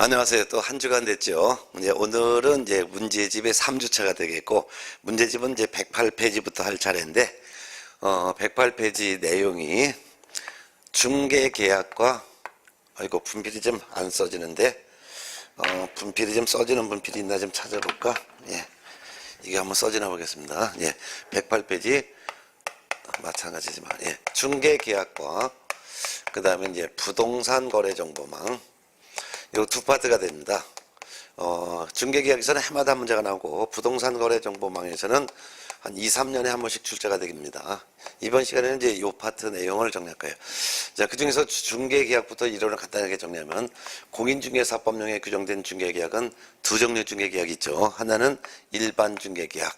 안녕하세요. 또 한 주간 됐죠. 이제 오늘은 이제 문제집의 3주차가 되겠고, 문제집은 이제 108페이지부터 할 차례인데, 108페이지 내용이 중개계약과, 아이고, 분필이 좀 안 써지는데, 분필이 좀 써지는 분필이 있나 좀 찾아볼까? 예. 이게 한번 써지나 보겠습니다. 예. 108페이지, 마찬가지지만, 예. 중개계약과, 그 다음에 이제 부동산 거래 정보망, 요 두 파트가 됩니다. 중개계약에서는 해마다 문제가 나오고 부동산 거래 정보망에서는 한 2, 3년에 한 번씩 출제가 됩니다. 이번 시간에는 이제 요 파트 내용을 정리할 거예요. 자, 그 중에서 중개계약부터 이론을 간단하게 정리하면 공인중개사법령에 규정된 중개계약은 두 종류 중개계약이 있죠. 하나는 일반 중개계약,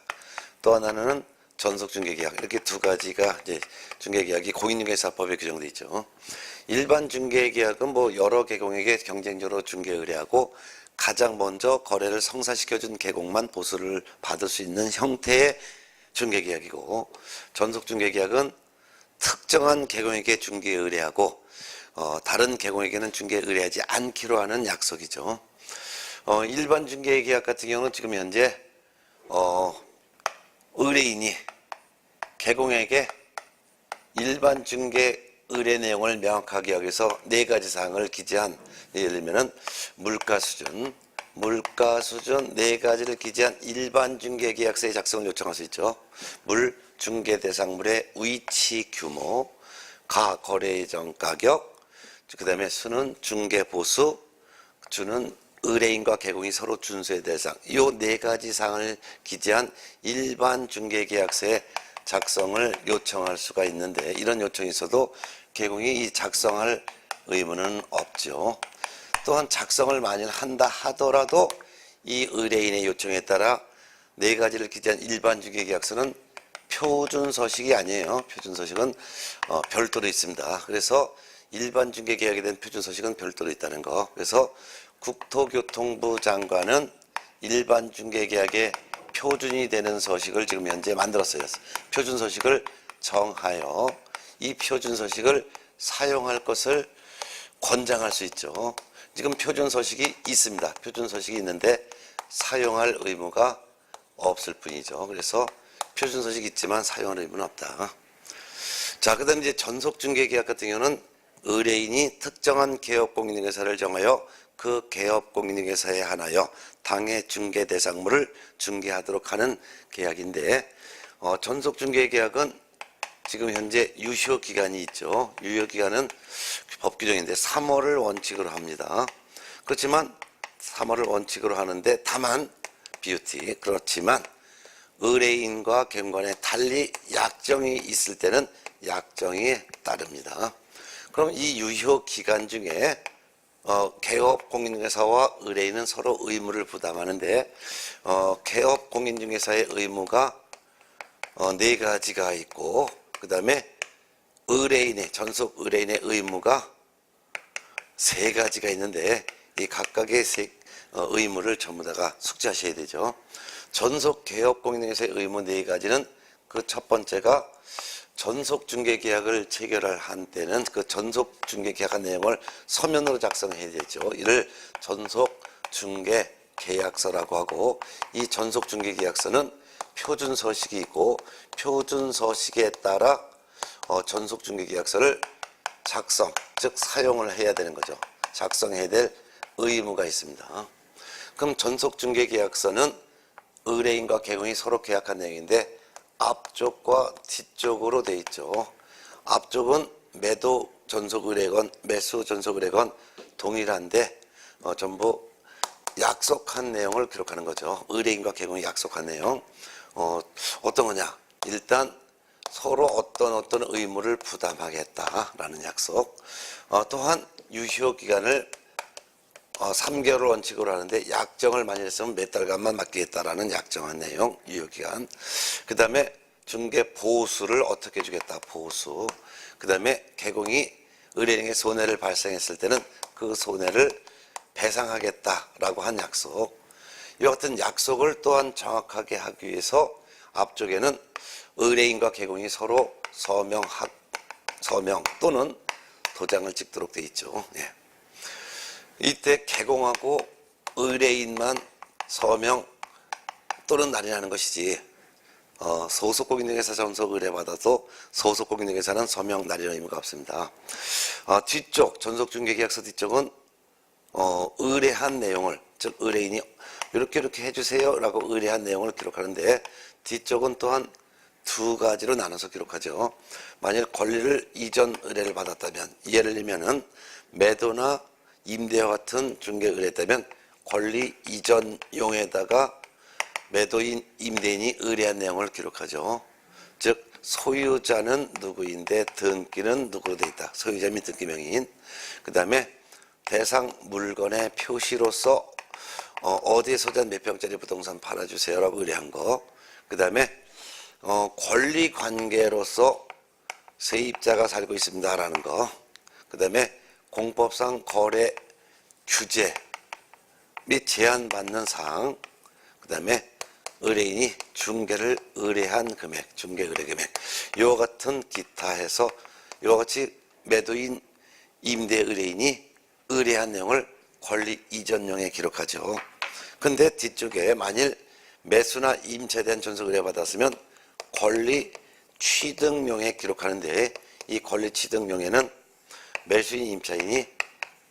또 하나는 전속중개계약, 이렇게 두 가지가 이제 중개계약이 공인중개사법에 규정되어 있죠. 일반 중개계약은 뭐 여러 계공에게 경쟁적으로 중개 의뢰하고 가장 먼저 거래를 성사시켜준 계공만 보수를 받을 수 있는 형태의 중개계약이고, 전속중개계약은 특정한 계공에게 중개 의뢰하고 다른 계공에게는 중개 의뢰하지 않기로 하는 약속이죠. 일반 중개계약 같은 경우는 지금 현재 의뢰인이 계공에게 일반 중개 의뢰 내용을 명확하게 여기서 네 가지 사항을 기재한, 예를 들면은 물가 수준 네 가지를 기재한 일반 중개 계약서의 작성을 요청할 수 있죠. 물, 중개 대상물의 위치 규모, 가, 거래 예정 가격, 그 다음에 수는 중개 보수, 주는 의뢰인과 계공이 서로 준수해야 될 사항, 이 네 가지 사항을 기재한 일반 중개 계약서의 작성을 요청할 수가 있는데, 이런 요청이 있어도 계공이 이 작성할 의무는 없죠. 또한 작성을 만일 한다 하더라도 이 의뢰인의 요청에 따라 네 가지를 기재한 일반 중개계약서는 표준서식이 아니에요. 표준서식은 별도로 있습니다. 그래서 일반 중개계약에 대한 표준서식은 별도로 있다는 거. 그래서 국토교통부 장관은 일반 중개계약의 표준이 되는 서식을 지금 현재 만들었어요. 표준서식을 정하여 이 표준서식을 사용할 것을 권장할 수 있죠. 지금 표준서식이 있습니다. 표준서식이 있는데 사용할 의무가 없을 뿐이죠. 그래서 표준서식이 있지만 사용할 의무는 없다. 자, 그 다음에 이제 전속중개계약 같은 경우는 의뢰인이 특정한 개업공인중개사를 정하여 그 개업공인중개사에 한하여 당해 중개 대상물을 중개하도록 하는 계약인데, 전속중개계약은 지금 현재 유효기간이 있죠. 유효기간은 법 규정인데 3월을 원칙으로 합니다. 그렇지만 3월을 원칙으로 하는데 다만 BUT, 그렇지만 의뢰인과 계공간에 달리 약정이 있을 때는 약정이 따릅니다. 그럼 이 유효기간 중에 개업공인중개사와 의뢰인은 서로 의무를 부담하는데, 개업공인중개사의 의무가 네 가지가 있고, 그 다음에 의뢰인의, 전속 의뢰인의 의무가 세 가지가 있는데, 이 각각의 의무를 전부 다가 숙지하셔야 되죠. 전속 개업공인중개사의 의무 네 가지는, 그 첫 번째가 전속중개계약을 체결할 한때는 그 전속중개계약한 내용을 서면으로 작성해야 되죠. 이를 전속중개계약서라고 하고, 이 전속중개계약서는 표준서식이 있고, 표준서식에 따라 전속중개계약서를 작성, 즉 사용을 해야 되는 거죠. 작성해야 될 의무가 있습니다. 그럼 전속중개계약서는 의뢰인과 계공이 서로 계약한 내용인데 앞쪽과 뒤쪽으로 돼 있죠. 앞쪽은 매도 전속의뢰건, 매수 전속의뢰건 동일한데 전부 약속한 내용을 기록하는 거죠. 의뢰인과 계공이 약속한 내용. 어떤 거냐? 일단 서로 어떤 의무를 부담하겠다라는 약속. 또한 유효기간을 3개월 원칙으로 하는데 약정을 만일 했으면 몇 달간만 맡기겠다라는 약정한 내용, 유효기간. 그 다음에 중개 보수를 어떻게 주겠다, 보수. 그 다음에 계공이 의뢰인에게 손해를 발생했을 때는 그 손해를 배상하겠다라고 한 약속. 이 같은 약속을 또한 정확하게 하기 위해서 앞쪽에는 의뢰인과 계공이 서로 서명 또는 도장을 찍도록 돼 있죠. 예. 이때 개공하고 의뢰인만 서명 또는 날인하는 것이지 소속공인중개사 전속 의뢰받아도 소속공인중개사는 서명 날인의 의무가 없습니다. 뒤쪽 전속중개계약서 뒤쪽은 의뢰한 내용을, 즉 의뢰인이 이렇게 해주세요 라고 의뢰한 내용을 기록하는데, 뒤쪽은 또한 두 가지로 나눠서 기록하죠. 만일 권리를 이전 의뢰를 받았다면, 예를 들면은 매도나 임대와 같은 중개 의뢰했다면 권리 이전용에다가 매도인, 임대인이 의뢰한 내용을 기록하죠. 즉 소유자는 누구인데 등기는 누구로 되어 있다. 소유자 및 등기 명의인. 그 다음에 대상 물건의 표시로서 어디에 소재한 몇 평짜리 부동산 팔아주세요라고 의뢰한 거. 그 다음에 권리관계로서 세입자가 살고 있습니다라는 거. 그 다음에 공법상 거래 규제 및 제한받는 사항. 그 다음에 의뢰인이 중개를 의뢰한 금액, 중개 의뢰 금액. 이와 같은 기타 해서 이와 같이 매도인, 임대 의뢰인이 의뢰한 내용을 권리 이전용에 기록하죠. 근데 뒤쪽에 만일 매수나 임차에 대한 전속 의뢰 받았으면 권리 취득용에 기록하는데, 이 권리 취득용에는 매수인, 임차인이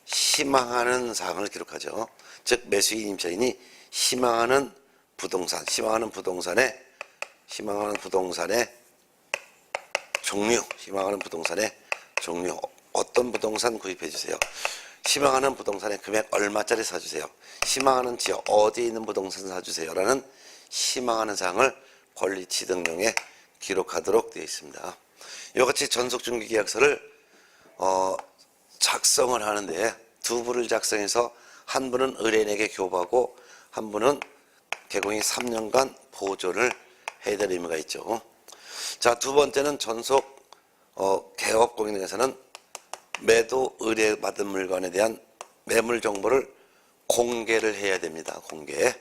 희망하는 사항을 기록하죠. 즉 매수인, 임차인이 희망하는 부동산의 종류, 어떤 부동산 구입해 주세요. 희망하는 부동산의 금액 얼마짜리 사주세요. 희망하는 지역 어디에 있는 부동산 사주세요라는 희망하는 사항을 권리 취득용에 기록하도록 되어 있습니다. 이와 같이 전속중개계약서를 작성을 하는데, 두 부를 작성해서 한 분은 의뢰인에게 교부하고 한 분은 개공이 3년간 보존을 해야 될 의무가 있죠. 자, 두 번째는 전속 개업공인중개사는 매도 의뢰받은 물건에 대한 매물 정보를 공개를 해야 됩니다. 공개.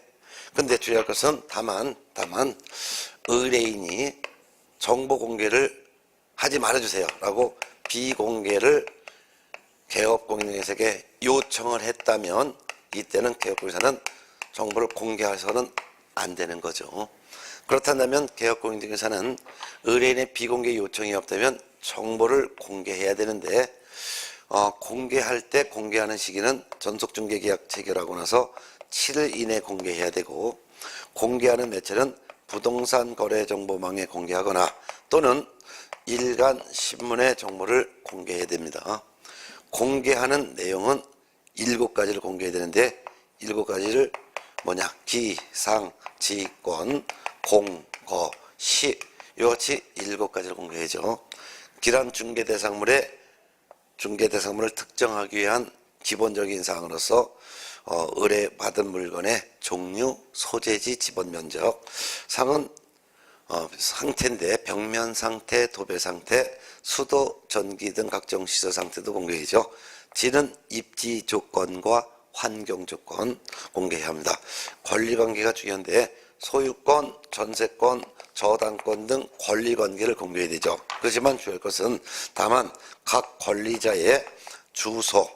근데 주의할 것은 다만 의뢰인이 정보 공개를 하지 말아주세요 라고 비공개를 개업공인중개사에게 요청을 했다면, 이때는 개업공인중개사는 정보를 공개해서는 안 되는 거죠. 그렇다면 개업공인중개사는 의뢰인의 비공개 요청이 없다면 정보를 공개해야 되는데, 공개할 때 공개하는 시기는 전속중개계약 체결하고 나서 7일 이내 공개해야 되고, 공개하는 매체는 부동산 거래정보망에 공개하거나 또는 일간 신문의 정보를 공개해야 됩니다. 공개하는 내용은 7가지를 공개해야 되는데, 7가지를 뭐냐? 기, 상, 지권, 공, 거, 시. 이같이 7가지를 공개해야죠. 기란 중개대상물을 특정하기 위한 기본적인 사항으로서 의뢰받은 물건의 종류, 소재지, 지번 면적. 상은 상태인데 벽면 상태, 도배 상태, 수도, 전기 등 각종 시설 상태도 공개해야죠. 지는 입지 조건과 환경 조건 공개해야 합니다. 권리관계가 중요한데 소유권, 전세권, 저당권 등 권리관계를 공개해야 되죠. 그렇지만 주의할 것은 다만 각 권리자의 주소,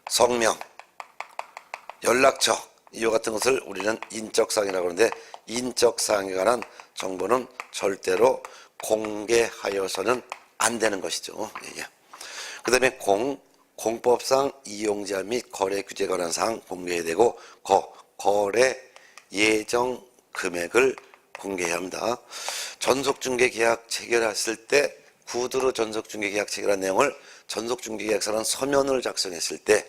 성명, 연락처 이와 같은 것을 우리는 인적사항이라고 하는데, 인적사항에 관한 정보는 절대로 공개하여서는 안 되는 것이죠. 그 다음에 공법상 이용자 및 거래 규제에 관한 사항 공개해야 되고, 거래 예정 금액을 공개해야 합니다. 전속중개계약 체결했을 때 구두로 전속중개계약 체결한 내용을 전속중개계약서는 서면을 작성했을 때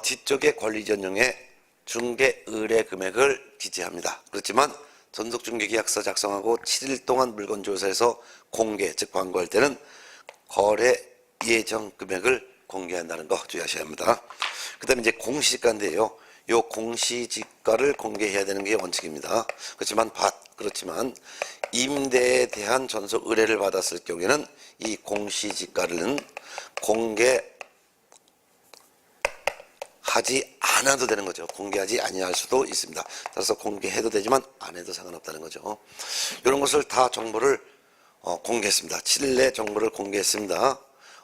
뒤쪽에 권리전용에 중개 의뢰 금액을 기재합니다. 그렇지만 전속중개계약서 작성하고 7일 동안 물건 조사해서 공개, 즉 광고할 때는 거래 예정 금액을 공개한다는 거 주의하셔야 합니다. 그 다음에 이제 공시지가인데요. 이 공시지가를 공개해야 되는 게 원칙입니다. 그렇지만 임대에 대한 전속 의뢰를 받았을 경우에는 이 공시지가는 공개하지 않아도 되는 거죠. 공개하지 아니할 수도 있습니다. 따라서 공개해도 되지만 안 해도 상관없다는 거죠. 이런 것을 다 정보를 공개했습니다. 7일 내 정보를 공개했습니다.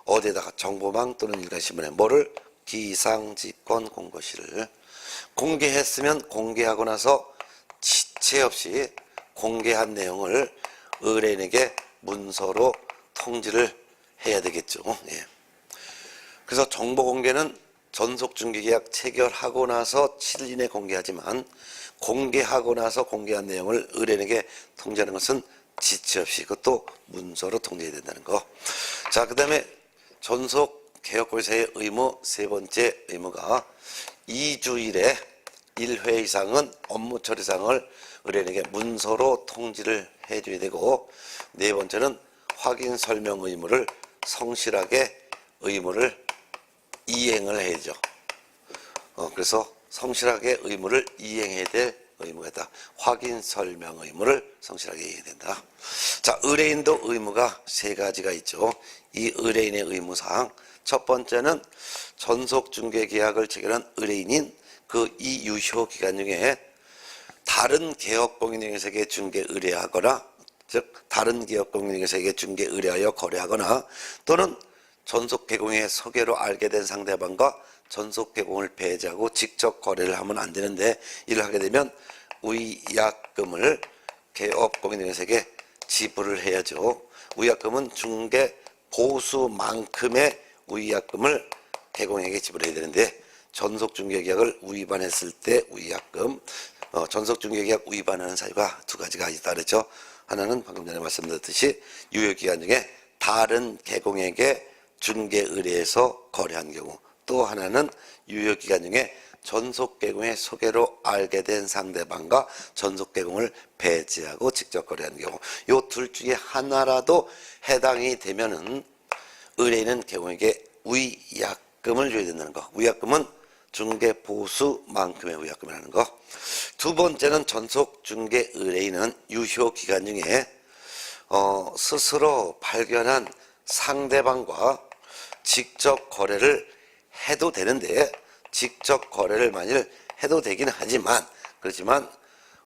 어디에다가? 정보망 또는 일간신문에. 뭐를? 기상직권 공고시를 공개했으면 공개하고 나서 지체 없이 공개한 내용을 의뢰인에게 문서로 통지를 해야 되겠죠. 예. 그래서 정보 공개는 전속중개계약 체결하고 나서 7일 이내 공개하지만 공개하고 나서 공개한 내용을 의뢰인에게 통지하는 것은 지체 없이 그것도 문서로 통지해야 된다는 거. 자, 그 다음에 전속개혁공사의 의무 세 번째 의무가 2주일에 1회 이상은 업무 처리사항을 의뢰인에게 문서로 통지를 해줘야 되고, 네 번째는 확인 설명 의무를 성실하게 의무를 이행을 해야죠. 그래서 성실하게 의무를 이행해야 될 의무가 있다. 확인 설명 의무를 성실하게 이행해야 된다. 자, 의뢰인도 의무가 세 가지가 있죠. 이 의뢰인의 의무사항, 첫 번째는 전속중개계약을 체결한 의뢰인인 그 이유효 기간 중에 다른 개업공인중개사에게 중개 의뢰하거나, 즉 다른 개업공인중개사에게 중개 의뢰하여 거래하거나, 또는 전속개공의 소개로 알게 된 상대방과 전속개공을 배제하고 직접 거래를 하면 안 되는데, 이를 하게 되면 위약금을 개업공인중개사에게 지불을 해야죠. 위약금은 중개 보수만큼의 위약금을 개공에게 지불해야 되는데, 전속중개계약을 위반했을 때 위약금, 전속중개계약 위반하는 사유가 두 가지가 있다 그랬죠. 하나는 방금 전에 말씀드렸듯이 유효기간 중에 다른 개공에게 중개 의뢰해서 거래한 경우, 또 하나는 유효기간 중에 전속개공의 소개로 알게 된 상대방과 전속개공을 배제하고 직접 거래한 경우, 이 둘 중에 하나라도 해당이 되면은 의뢰인은 개공에게 위약금을 줘야 된다는 거. 위약금은 중개 보수만큼의 위약금이라는 거. 두 번째는 전속중개 의뢰인은 유효기간 중에 스스로 발견한 상대방과 직접 거래를 해도 되는데, 직접 거래를 만일 해도 되긴 하지만, 그렇지만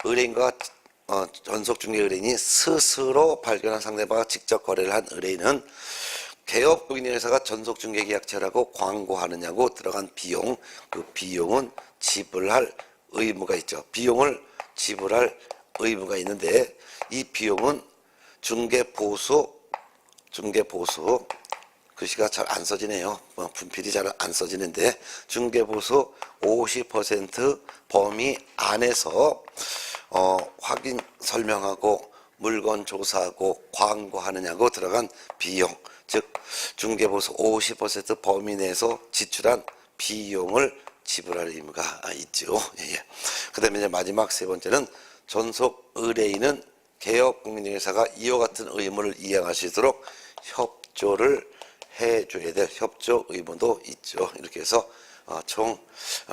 의뢰인과 전속중개 의뢰인이 스스로 발견한 상대방과 직접 거래를 한 의뢰인은 개업공인중개사가 전속중개계약체라고 광고하느냐고 들어간 비용, 그 비용은 지불할 의무가 있죠. 비용을 지불할 의무가 있는데, 이 비용은 중개보수, 글씨가 잘 안 써지네요. 분필이 잘 안 써지는데, 중개보수 50% 범위 안에서 확인 설명하고 물건 조사하고 광고하느냐고 들어간 비용, 즉 중개보수 50% 범위 내에서 지출한 비용을 지불할 의무가 있죠. 예. 그 다음에 이제 마지막 세 번째는 전속 의뢰인은 개업공인중개사가 이와 같은 의무를 이행할 수 있도록 협조를 해줘야 될 협조 의무도 있죠. 이렇게 해서 총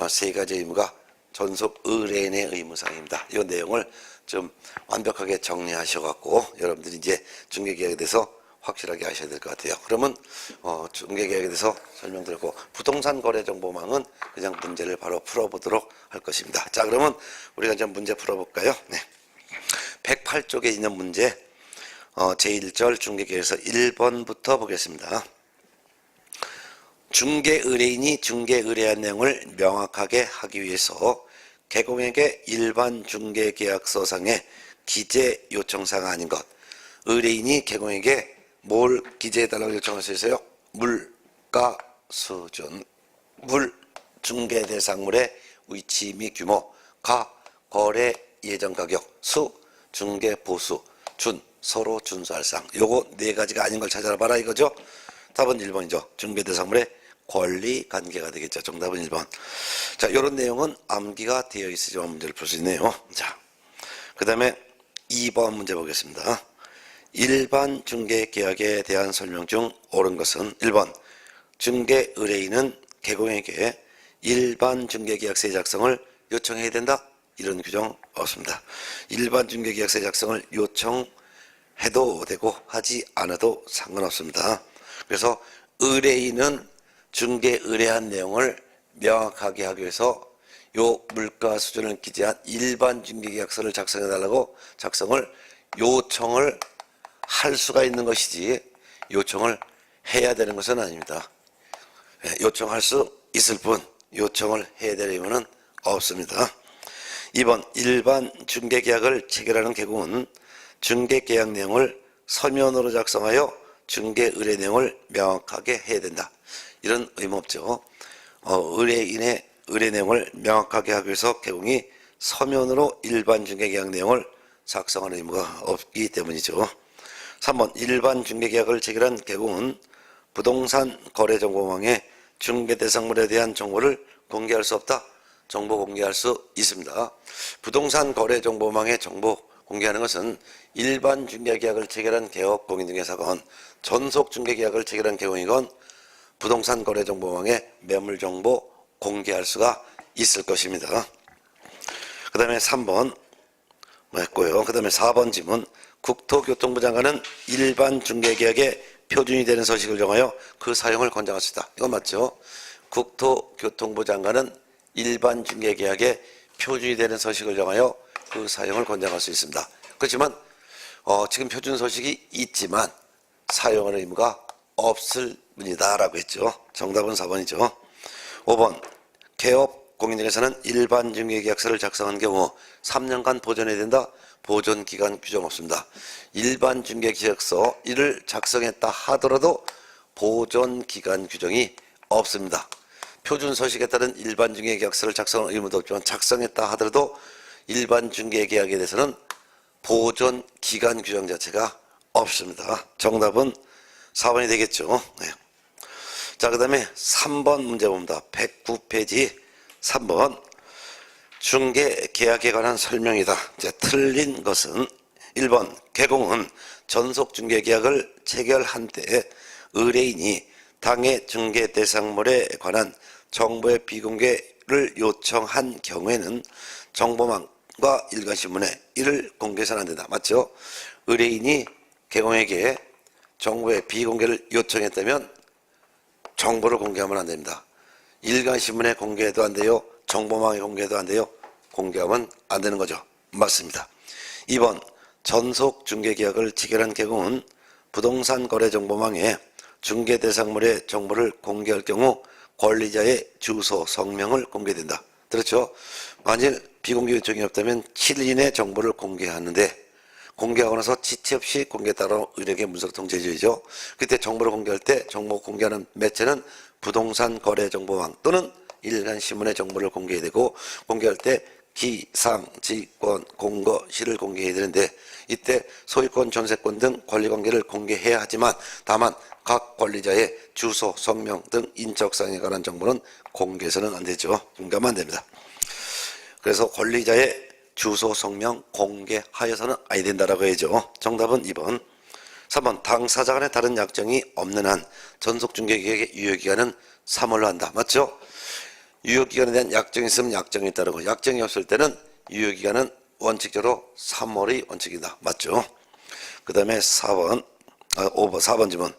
세 가지 의무가 전속 의뢰인의 의무사항입니다. 이 내용을 좀 완벽하게 정리하셔갖고 여러분들이 이제 중개계약에 대해서 확실하게 하셔야 될 것 같아요. 그러면 중개계약에 대해서 설명드렸고, 부동산 거래정보망은 그냥 문제를 바로 풀어보도록 할 것입니다. 자, 그러면 우리가 이제 문제 풀어볼까요? 네. 108쪽에 있는 문제, 제1절 중개계약에서 1번부터 보겠습니다. 중개의뢰인이 중개의뢰한 내용을 명확하게 하기 위해서 개공에게 일반 중개계약서상의 기재 요청사항 아닌 것, 의뢰인이 개공에게 뭘 기재해달라고 요청할 수 있어요? 물가 수준, 물 중개 대상물의 위치 및 규모, 가 거래 예정 가격, 수 중개 보수, 준 서로 준수할 사항. 요거 네 가지가 아닌 걸 찾아봐라 이거죠. 답은 1번이죠. 중개 대상물의 권리 관계가 되겠죠. 정답은 1번. 자, 이런 내용은 암기가 되어 있어야만 문제를 풀 수 있네요. 자, 그 다음에 2번 문제 보겠습니다. 일반 중개 계약에 대한 설명 중 옳은 것은 1번, 중개 의뢰인은 개공에게 일반 중개 계약서의 작성을 요청해야 된다. 이런 규정 없습니다. 일반 중개 계약서의 작성을 요청해도 되고 하지 않아도 상관없습니다. 그래서 의뢰인은 중개 의뢰한 내용을 명확하게 하기 위해서 요 물가 수준을 기재한 일반 중개계약서를 작성해달라고 작성을 요청을 할 수가 있는 것이지 요청을 해야 되는 것은 아닙니다. 요청할 수 있을 뿐 요청을 해야 될 의무는 없습니다. 2번 일반 중개계약을 체결하는 개공은 중개계약 내용을 서면으로 작성하여 중개 의뢰 내용을 명확하게 해야 된다. 이런 의무 없죠. 의뢰인의 의뢰 내용을 명확하게 하기 위해서 개공이 서면으로 일반 중개계약 내용을 작성하는 의무가 없기 때문이죠. 3번 일반 중개계약을 체결한 개공은 부동산 거래정보망에 중개대상물에 대한 정보를 공개할 수 없다. 정보 공개할 수 있습니다. 부동산 거래정보망에 정보 공개하는 것은 일반 중개계약을 체결한 개업 공인중개사건, 전속 중개계약을 체결한 개공이건 부동산 거래정보망에 매물정보 공개할 수가 있을 것입니다. 그 다음에 3번 했고요. 그 다음에 4번 질문. 국토교통부 장관은 일반 중개계약에 표준이 되는 서식을 정하여 그 사용을 권장할 수 있다. 이건 맞죠? 국토교통부 장관은 일반 중개계약에 표준이 되는 서식을 정하여 그 사용을 권장할 수 있습니다. 그렇지만 지금 표준 서식이 있지만 사용하는 의무가 없을 뿐이다라고 했죠. 정답은 4번이죠. 5번 개업 공인중개사는 일반 중개계약서를 작성한 경우 3년간 보존해야 된다. 보존기간 규정 없습니다. 일반 중개계약서 이를 작성했다 하더라도 보존기간 규정이 없습니다. 표준 서식에 따른 일반 중개계약서를 작성할 의무도 없지만 작성했다 하더라도 일반 중개계약에 대해서는 보존기간 규정 자체가 없습니다. 정답은 4번이 되겠죠. 네. 자, 그 다음에 3번 문제 봅니다. 109페이지 3번 중개계약에 관한 설명이다. 이제 틀린 것은 1번 개공은 전속중개계약을 체결한 때 의뢰인이 당해 중개대상물에 관한 정보의 비공개를 요청한 경우에는 정보망과 일간신문에 이를 공개해서는 안 된다. 맞죠? 의뢰인이 개공에게 정보의 비공개를 요청했다면 정보를 공개하면 안 됩니다. 일간신문에 공개해도 안 돼요. 정보망에 공개해도 안 돼요. 공개하면 안 되는 거죠. 맞습니다. 2번 전속중개계약을 체결한 개공은 부동산 거래정보망에 중개대상물의 정보를 공개할 경우 권리자의 주소, 성명을 공개된다. 그렇죠? 만일 비공개 요청이 없다면 7일 이내 정보를 공개하는데 공개하고 나서 지체 없이 공개에 따라 의뢰에게 문서로 통지해줘야죠. 그때 정보를 공개할 때 정보 공개하는 매체는 부동산 거래정보망 또는 일간신문의 정보를 공개해야 되고 공개할 때 기상, 지권, 공거, 시를 공개해야 되는데 이때 소유권, 전세권 등 권리관계를 공개해야 하지만 다만 각 권리자의 주소, 성명 등 인적사항에 관한 정보는 공개해서는 안 되죠. 공개하면 안 됩니다. 그래서 권리자의 주소, 성명 공개하여서는 아니 된다라고 해야죠. 정답은 2번. 3번 당사자 간에 다른 약정이 없는 한 전속중개계약의 유효기간은 3월로 한다. 맞죠? 유효기간에 대한 약정이 있으면 약정이 따르고 약정이 없을 때는 유효기간은 원칙적으로 3월이 원칙이다. 맞죠? 그 다음에 4번 질문.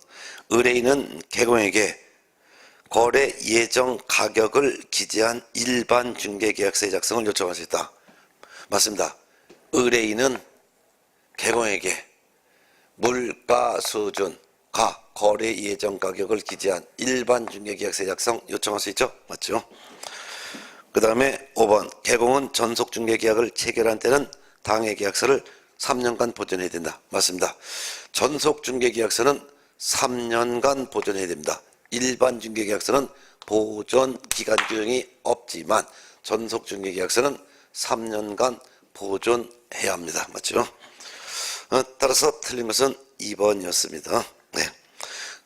의뢰인은 개공에게 거래 예정 가격을 기재한 일반 중개계약서의 작성을 요청할 수 있다. 맞습니다. 의뢰인은 개공에게 물가 수준, 거래 예정 가격을 기재한 일반 중개계약서의 작성 요청할 수 있죠? 맞죠? 그 다음에 5번 개공은 전속중개계약을 체결한 때는 당해 계약서를 3년간 보존해야 된다. 맞습니다. 전속중개계약서는 3년간 보존해야 됩니다. 일반 중개계약서는 보존기간 규정이 없지만 전속중개계약서는 3년간 보존해야 합니다. 맞죠? 따라서 틀린 것은 2번이었습니다. 네.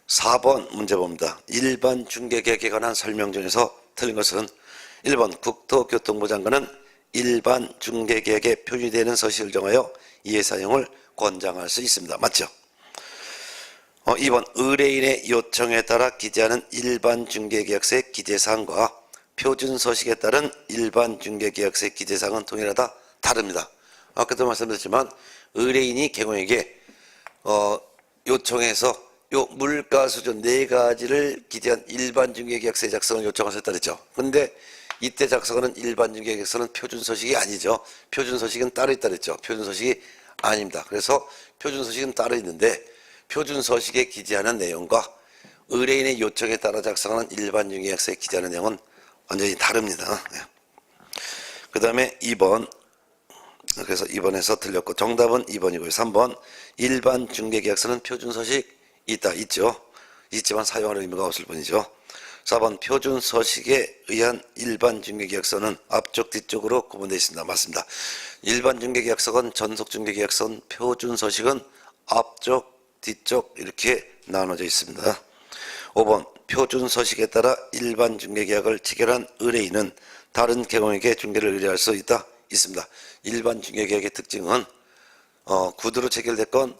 4번 문제 봅니다. 일반 중개계약에 관한 설명 중에서 틀린 것은 1번 국토교통부 장관은 일반 중개계약에 표시되는 서식을 정하여 이해 사용을 권장할 수 있습니다. 맞죠? 2번 의뢰인의 요청에 따라 기재하는 일반 중개계약서의 기재사항과 표준 서식에 따른 일반 중개계약서의 기재사항은 동일하다? 다릅니다. 아까도 말씀드렸지만 의뢰인이 개공에게 요청해서 요 물가 수준 4가지를 기재한 일반 중개계약서의 작성을 요청하셨다 그랬죠. 그런데 이때 작성하는 일반 중개계약서는 표준 서식이 아니죠. 표준 서식은 따로 있다 그랬죠. 표준 서식이 아닙니다. 그래서 표준 서식은 따로 있는데 표준 서식에 기재하는 내용과 의뢰인의 요청에 따라 작성하는 일반 중개계약서에 기재하는 내용은 완전히 다릅니다. 그 다음에 2번. 그래서 2번에서 틀렸고 정답은 2번이고요. 3번 일반 중개계약서는 표준서식 있죠. 있지만 사용하는 의무가 없을 뿐이죠. 4번 표준서식에 의한 일반 중개계약서는 앞쪽 뒤쪽으로 구분되어 있습니다. 맞습니다. 일반 중개계약서건 전속중개계약서건 표준서식은 앞쪽 뒤쪽 이렇게 나눠져 있습니다. 5번 표준서식에 따라 일반 중개계약을 체결한 의뢰인은 다른 개공에게 중개를 의뢰할 수 있습니다. 일반 중개계약의 특징은 구두로 체결됐건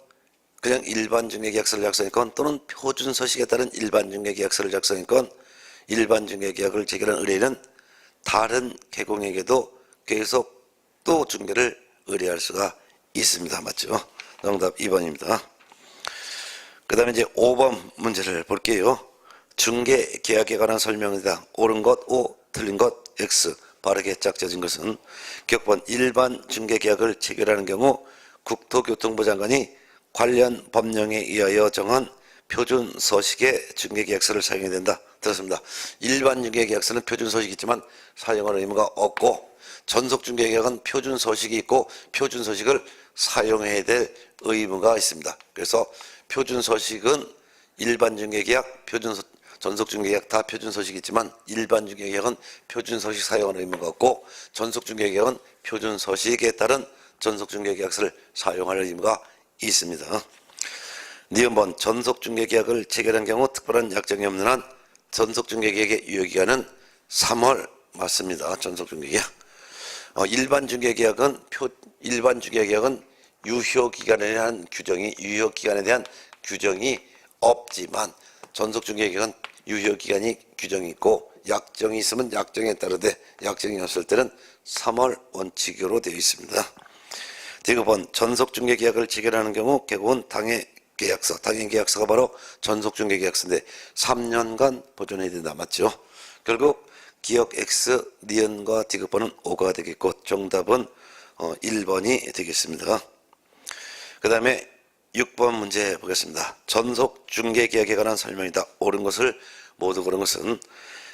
그냥 일반 중개계약서를 작성했건 또는 표준서식에 따른 일반 중개계약서를 작성했건 일반 중개계약을 체결한 의뢰인은 다른 개공에게도 계속 또 중개를 의뢰할 수가 있습니다. 맞죠? 정답 2번입니다. 그 다음에 이제 5번 문제를 볼게요. 중개계약에 관한 설명이다. 옳은 것 O, 틀린 것 X. 바르게 짝져진 것은 격번 일반 중개계약을 체결하는 경우 국토교통부 장관이 관련 법령에 의하여 정한 표준서식의 중개계약서를 사용해야 된다. 들었습니다. 일반 중개계약서는 표준서식이 있지만 사용할 의무가 없고 전속중개계약은 표준서식이 있고 표준서식을 사용해야 될 의무가 있습니다. 그래서 표준서식은 일반 중개계약, 전속중개계약 다 표준서식이 있지만 일반 중개계약은 표준서식 사용하는 의무가 없고 전속중개계약은 표준서식에 따른 전속중개계약서를 사용할 의무가 있습니다. 니은번 전속중개계약을 체결한 경우 특별한 약정이 없는 한 전속중개계약의 유효기간은 3월 맞습니다. 전속중개계약. 일반 중개계약은 유효기간에 대한 규정이 없지만 전속중개계약은 유효기간이 규정이 있고 약정이 있으면 약정에 따르되 약정이 없을 때는 3월 원칙으로 되어 있습니다. 디귿번 전속중개계약을 체결하는 경우 개공은 당해계약서가 바로 전속중개계약서인데 3년간 보존해야 된다. 맞죠? 결국 기억 X, 니은과 디귿번은 O가 되겠고 정답은 1번이 되겠습니다. 그 다음에 6번 문제 보겠습니다. 전속중개계약에 관한 설명이다. 옳은 것을 모두 고른 것은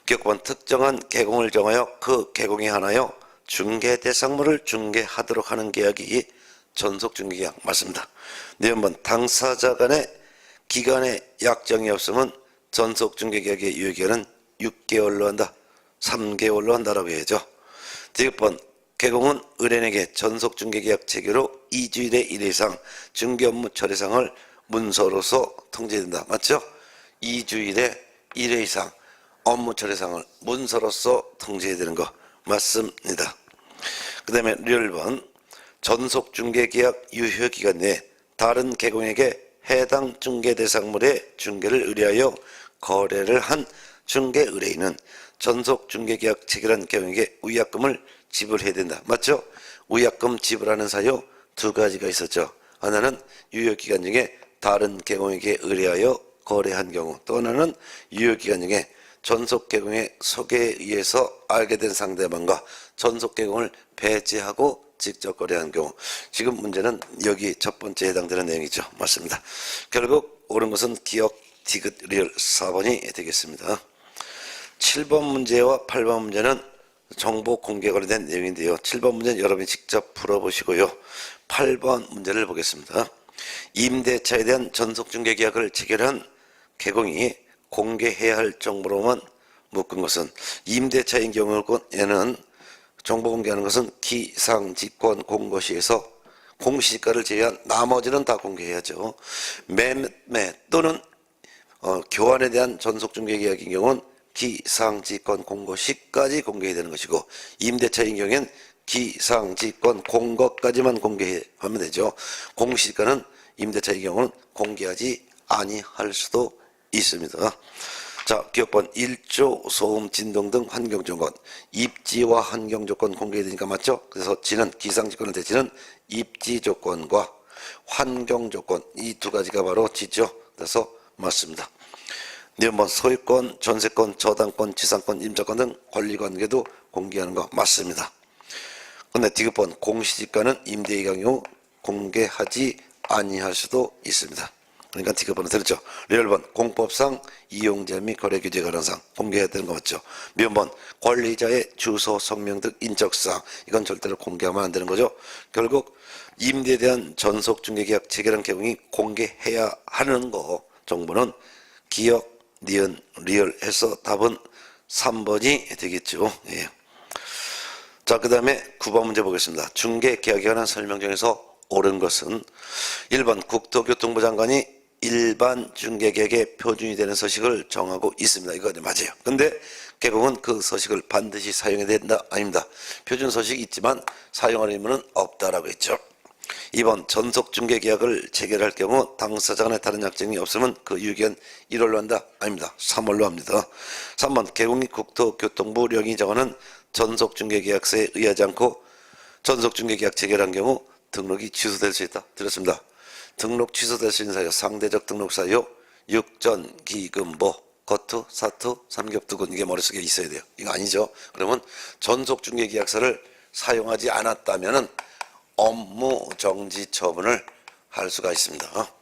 기억번 특정한 개공을 정하여 그 개공에 한하여 중개 대상물을 중개하도록 하는 계약이 전속중개계약 맞습니다. 니은번 당사자 간의 기간의 약정이 없으면 전속중개계약의 유효기간은 6개월로 한다. 3개월로 한다라고 해야죠. 디귿번 개공은 의뢰인에게 전속중개계약 체결 후 2주일의 1회 이상 중개 업무 처리상을 문서로서 통지된다. 맞죠? 2주일에 1회 이상 업무 처리상을 문서로서 통지해야 되는 거 맞습니다. 그 다음에 1번 전속중개계약 유효기간 내에 다른 개공에게 해당 중개대상물의 중개를 의뢰하여 거래를 한 중개의뢰인은 전속중개계약 체결한 개공에게 위약금을 지불해야 된다. 맞죠? 위약금 지불하는 사유 두 가지가 있었죠. 하나는 유효기간 중에 다른 개공에게 의뢰하여 거래한 경우, 또 하나는 유효기간 중에 전속개공의 소개에 의해서 알게 된 상대방과 전속개공을 배제하고 직접 거래한 경우. 지금 문제는 여기 첫 번째에 해당되는 내용이죠. 맞습니다. 결국 옳은 것은 기억, 디귿, 리을 4번이 되겠습니다. 7번 문제와 8번 문제는 정보 공개에 관련된 내용인데요. 7번 문제는 여러분이 직접 풀어보시고요. 8번 문제를 보겠습니다. 임대차에 대한 전속중개계약을 체결한 개공이 공개해야 할 정보로만 묶은 것은 임대차인 경우에는 정보 공개하는 것은 기상직권 공고시에서 공시지가를 제외한 나머지는 다 공개해야죠. 매매 또는 교환에 대한 전속중개계약인 경우는 기상직권 공고시까지 공개해야 되는 것이고 임대차인 경우에는 기상직권 공고까지만 공개하면 되죠. 공시지가는 임대차의 경우는 공개하지 아니할 수도 있습니다. 자, 기억번 1조 소음 진동 등 환경조건 입지와 환경조건 공개해야 되니까 맞죠? 그래서 지는 기상직권을 대지는 입지조건과 환경조건 이 두 가지가 바로 지죠. 그래서 맞습니다. 니은번 소유권, 전세권, 저당권, 지상권, 임차권 등 권리관계도 공개하는 거 맞습니다. 근데 디귿번 공시지가는 임대의 경우 공개하지 아니할 수도 있습니다. 그러니까 티켓번호 들었죠. 리얼번 공법상 이용자 및 거래 규제 관한상 공개해야 되는 거 맞죠. 미연번 권리자의 주소, 성명 등 인적사항 이건 절대로 공개하면 안 되는 거죠. 결국 임대에 대한 전속 중개계약 체결한 개공이 공개해야 하는 거 정보는 기억, 니은, 리얼 해서 답은 3번이 되겠죠. 예. 자, 그 다음에 9번 문제 보겠습니다. 중개계약에 관한 설명 중에서 옳은 것은 1번 국토교통부 장관이 일반 중개계약의 표준이 되는 서식을 정하고 있습니다. 이거 맞아요. 근데 개공은 그 서식을 반드시 사용해야 된다? 아닙니다. 표준 서식이 있지만 사용할 의무는 없다라고 했죠. 2번 전속 중개계약을 체결할 경우 당사자 간에 다른 약정이 없으면 그 유기한 1월로 한다? 아닙니다. 3월로 합니다. 3번 개공이 국토교통부 령이 정하는 전속중개계약서에 의하지 않고 전속중개계약 체결한 경우 등록이 취소될 수 있다. 들었습니다. 등록 취소될 수 있는 사유, 상대적 등록 사유, 육전, 기금보, 거투, 사투, 삼겹두근 이게 머릿속에 있어야 돼요. 이거 아니죠. 그러면 전속중개계약서를 사용하지 않았다면 업무 정지 처분을 할 수가 있습니다.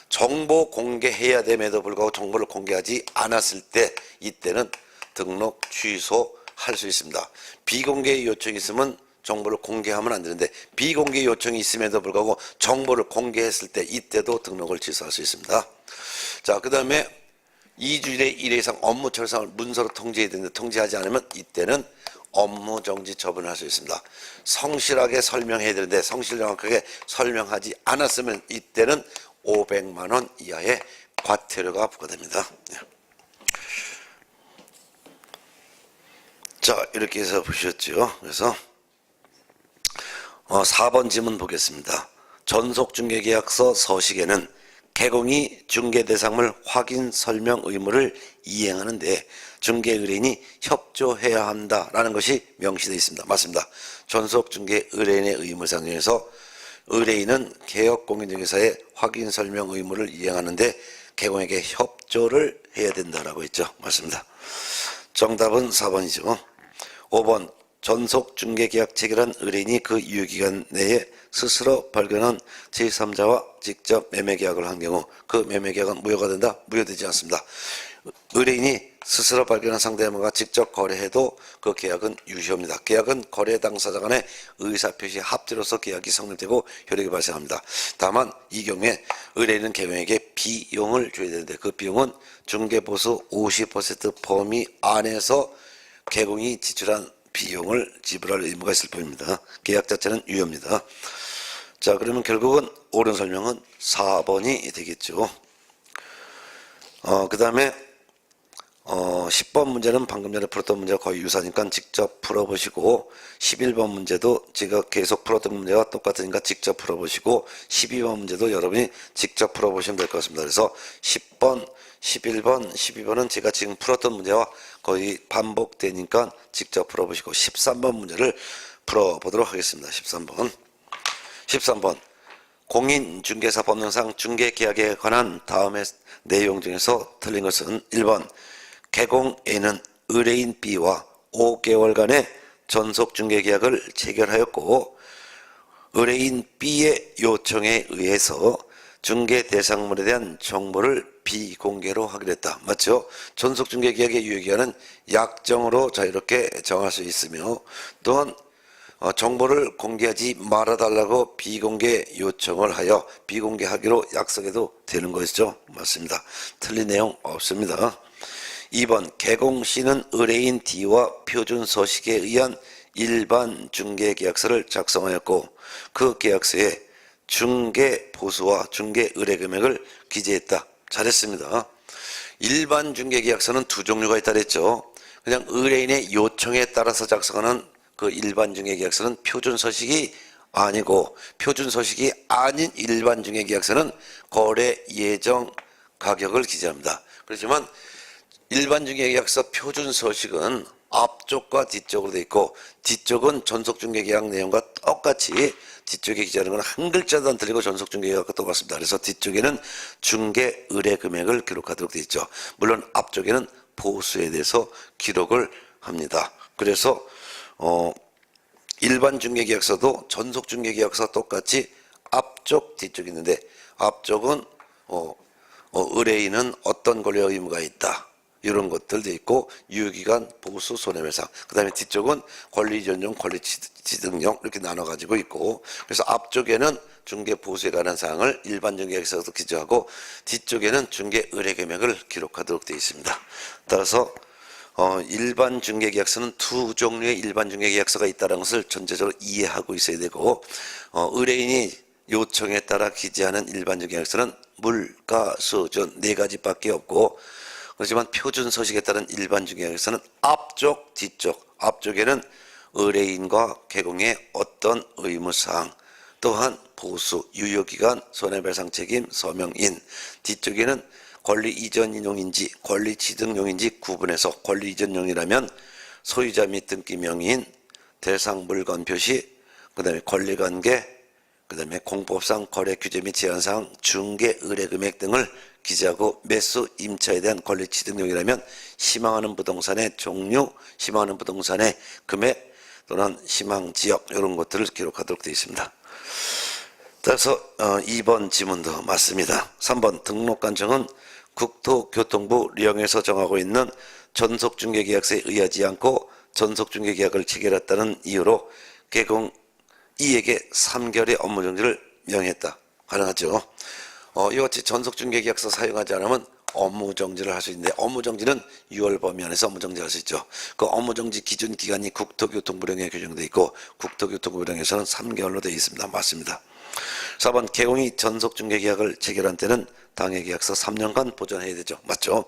정보 공개해야 됨에도 불구하고 정보를 공개하지 않았을 때 이때는 등록 취소할 수 있습니다. 비공개 요청이 있으면 정보를 공개하면 안 되는데 비공개 요청이 있음에도 불구하고 정보를 공개했을 때 이때도 등록을 취소할 수 있습니다. 자, 그 다음에 2주일에 1회 이상 업무 철상을 문서로 통지해야 되는데 통지하지 않으면 이때는 업무 정지 처분을 할 수 있습니다. 성실하게 설명해야 되는데 성실 정확하게 설명하지 않았으면 이때는 500만 원 이하의 과태료가 부과됩니다. 자, 이렇게 해서 보셨죠. 그래서 4번 지문 보겠습니다. 전속중개계약서 서식에는 개공이 중개대상물 확인 설명 의무를 이행하는데 중개의뢰인이 협조해야 한다라는 것이 명시되어 있습니다. 맞습니다. 전속중개 의뢰인의 의무사항 중에서 의뢰인은 개업공인중개사의 확인 설명 의무를 이행하는데 개공에게 협조를 해야 된다라고 했죠. 맞습니다. 정답은 4번이죠. 5번 전속중개계약 체결한 의뢰인이 그 유효기간 내에 스스로 발견한 제3자와 직접 매매계약을 한 경우 그 매매계약은 무효가 된다? 무효되지 않습니다. 의뢰인이 스스로 발견한 상대방과 직접 거래해도 그 계약은 유효입니다. 계약은 거래 당사자 간의 의사표시 합의로서 계약이 성립되고 효력이 발생합니다. 다만 이 경우에 의뢰인은 개공에게 비용을 줘야 되는데 그 비용은 중개보수 50% 범위 안에서 개공이 지출한 비용을 지불할 의무가 있을 뿐입니다. 계약 자체는 유효입니다. 자, 그러면 결국은 옳은 설명은 4번이 되겠죠. 그 다음에 10번 문제는 방금 전에 풀었던 문제와 거의 유사하니까 직접 풀어보시고 11번 문제도 제가 계속 풀었던 문제와 똑같으니까 직접 풀어보시고 12번 문제도 여러분이 직접 풀어보시면 될 것 같습니다. 그래서 10번, 11번, 12번은 제가 지금 풀었던 문제와 거의 반복되니까 직접 풀어보시고 13번 문제를 풀어보도록 하겠습니다. 13번 공인중개사 법령상 중개계약에 관한 다음의 내용 중에서 틀린 것은 1번 개공 A는 의뢰인 B와 5개월간의 전속중개계약을 체결하였고 의뢰인 B의 요청에 의해서 중개대상물에 대한 정보를 비공개로 하기로 했다. 맞죠? 전속중개계약의 유효기간은 약정으로 자유롭게 정할 수 있으며 또한 정보를 공개하지 말아달라고 비공개 요청을 하여 비공개하기로 약속해도 되는 것이죠. 맞습니다. 틀린 내용 없습니다. 2번 개공 C는 의뢰인 D와 표준 서식에 의한 일반 중개계약서를 작성하였고 그 계약서에 중개 보수와 중개 의뢰 금액을 기재했다. 잘했습니다. 일반 중개계약서는 두 종류가 있다 그랬죠. 그냥 의뢰인의 요청에 따라서 작성하는 그 일반 중개계약서는 표준 서식이 아니고 표준 서식이 아닌 일반 중개계약서는 거래 예정 가격을 기재합니다. 그렇지만 일반 중개계약서 표준 서식은 앞쪽과 뒤쪽으로 되어 있고 뒤쪽은 전속중개계약 내용과 똑같이 뒤쪽에 기재하는 건 한 글자도 안 틀리고 전속중개계약과 똑같습니다. 그래서 뒤쪽에는 중개 의뢰 금액을 기록하도록 되어 있죠. 물론 앞쪽에는 보수에 대해서 기록을 합니다. 그래서 일반 중개계약서도 전속중개계약서 똑같이 앞쪽 뒤쪽이 있는데 앞쪽은 의뢰인은 어떤 권리 의무가 있다. 이런 것들도 있고 유효기간, 보수, 손해배상. 그 다음에 뒤쪽은 권리이전용, 권리취득용 이렇게 나눠가지고 있고, 그래서 앞쪽에는 중개 보수에 관한 사항을 일반 중개계약서에서 기재하고 뒤쪽에는 중개 의뢰 금액을 기록하도록 되어 있습니다. 따라서 일반 중개계약서는 두 종류의 일반 중개계약서가 있다는 것을 전체적으로 이해하고 있어야 되고, 의뢰인이 요청에 따라 기재하는 일반 중개계약서는 물가, 수준 네 가지밖에 없고, 그렇지만 표준 서식에 따른 일반 중개계약서는 앞쪽, 뒤쪽, 앞쪽에는 의뢰인과 개공의 어떤 의무사항, 또한 보수, 유효기간, 손해배상 책임, 서명인, 뒤쪽에는 권리 이전용인지 권리 취득용인지 구분해서 권리 이전용이라면 소유자 및 등기 명의인, 대상 물건 표시, 그 다음에 권리관계, 그 다음에 공법상 거래 규제 및 제한사항, 중개 의뢰 금액 등을 기재하고, 매수 임차에 대한 권리 취득용이라면 희망하는 부동산의 종류, 희망하는 부동산의 금액 또는 희망 지역 이런 것들을 기록하도록 되어 있습니다. 따라서 2번 지문도 맞습니다. 3번 등록관청은 국토교통부 령에서 정하고 있는 전속중개계약서에 의하지 않고 전속중개계약을 체결했다는 이유로 개공 이에게 3개월의 업무정지를 명했다. 가능하죠. 이같이 전속중개계약서 사용하지 않으면 업무정지를 할 수 있는데, 업무정지는 6월 범위 안에서 업무정지할 수 있죠. 그 업무정지 기준 기간이 국토교통부령에 규정되어 있고, 국토교통부령에서는 3개월로 되어 있습니다. 맞습니다. 4번 개공이 전속중개계약을 체결한 때는 당해계약서 3년간 보존해야 되죠. 맞죠?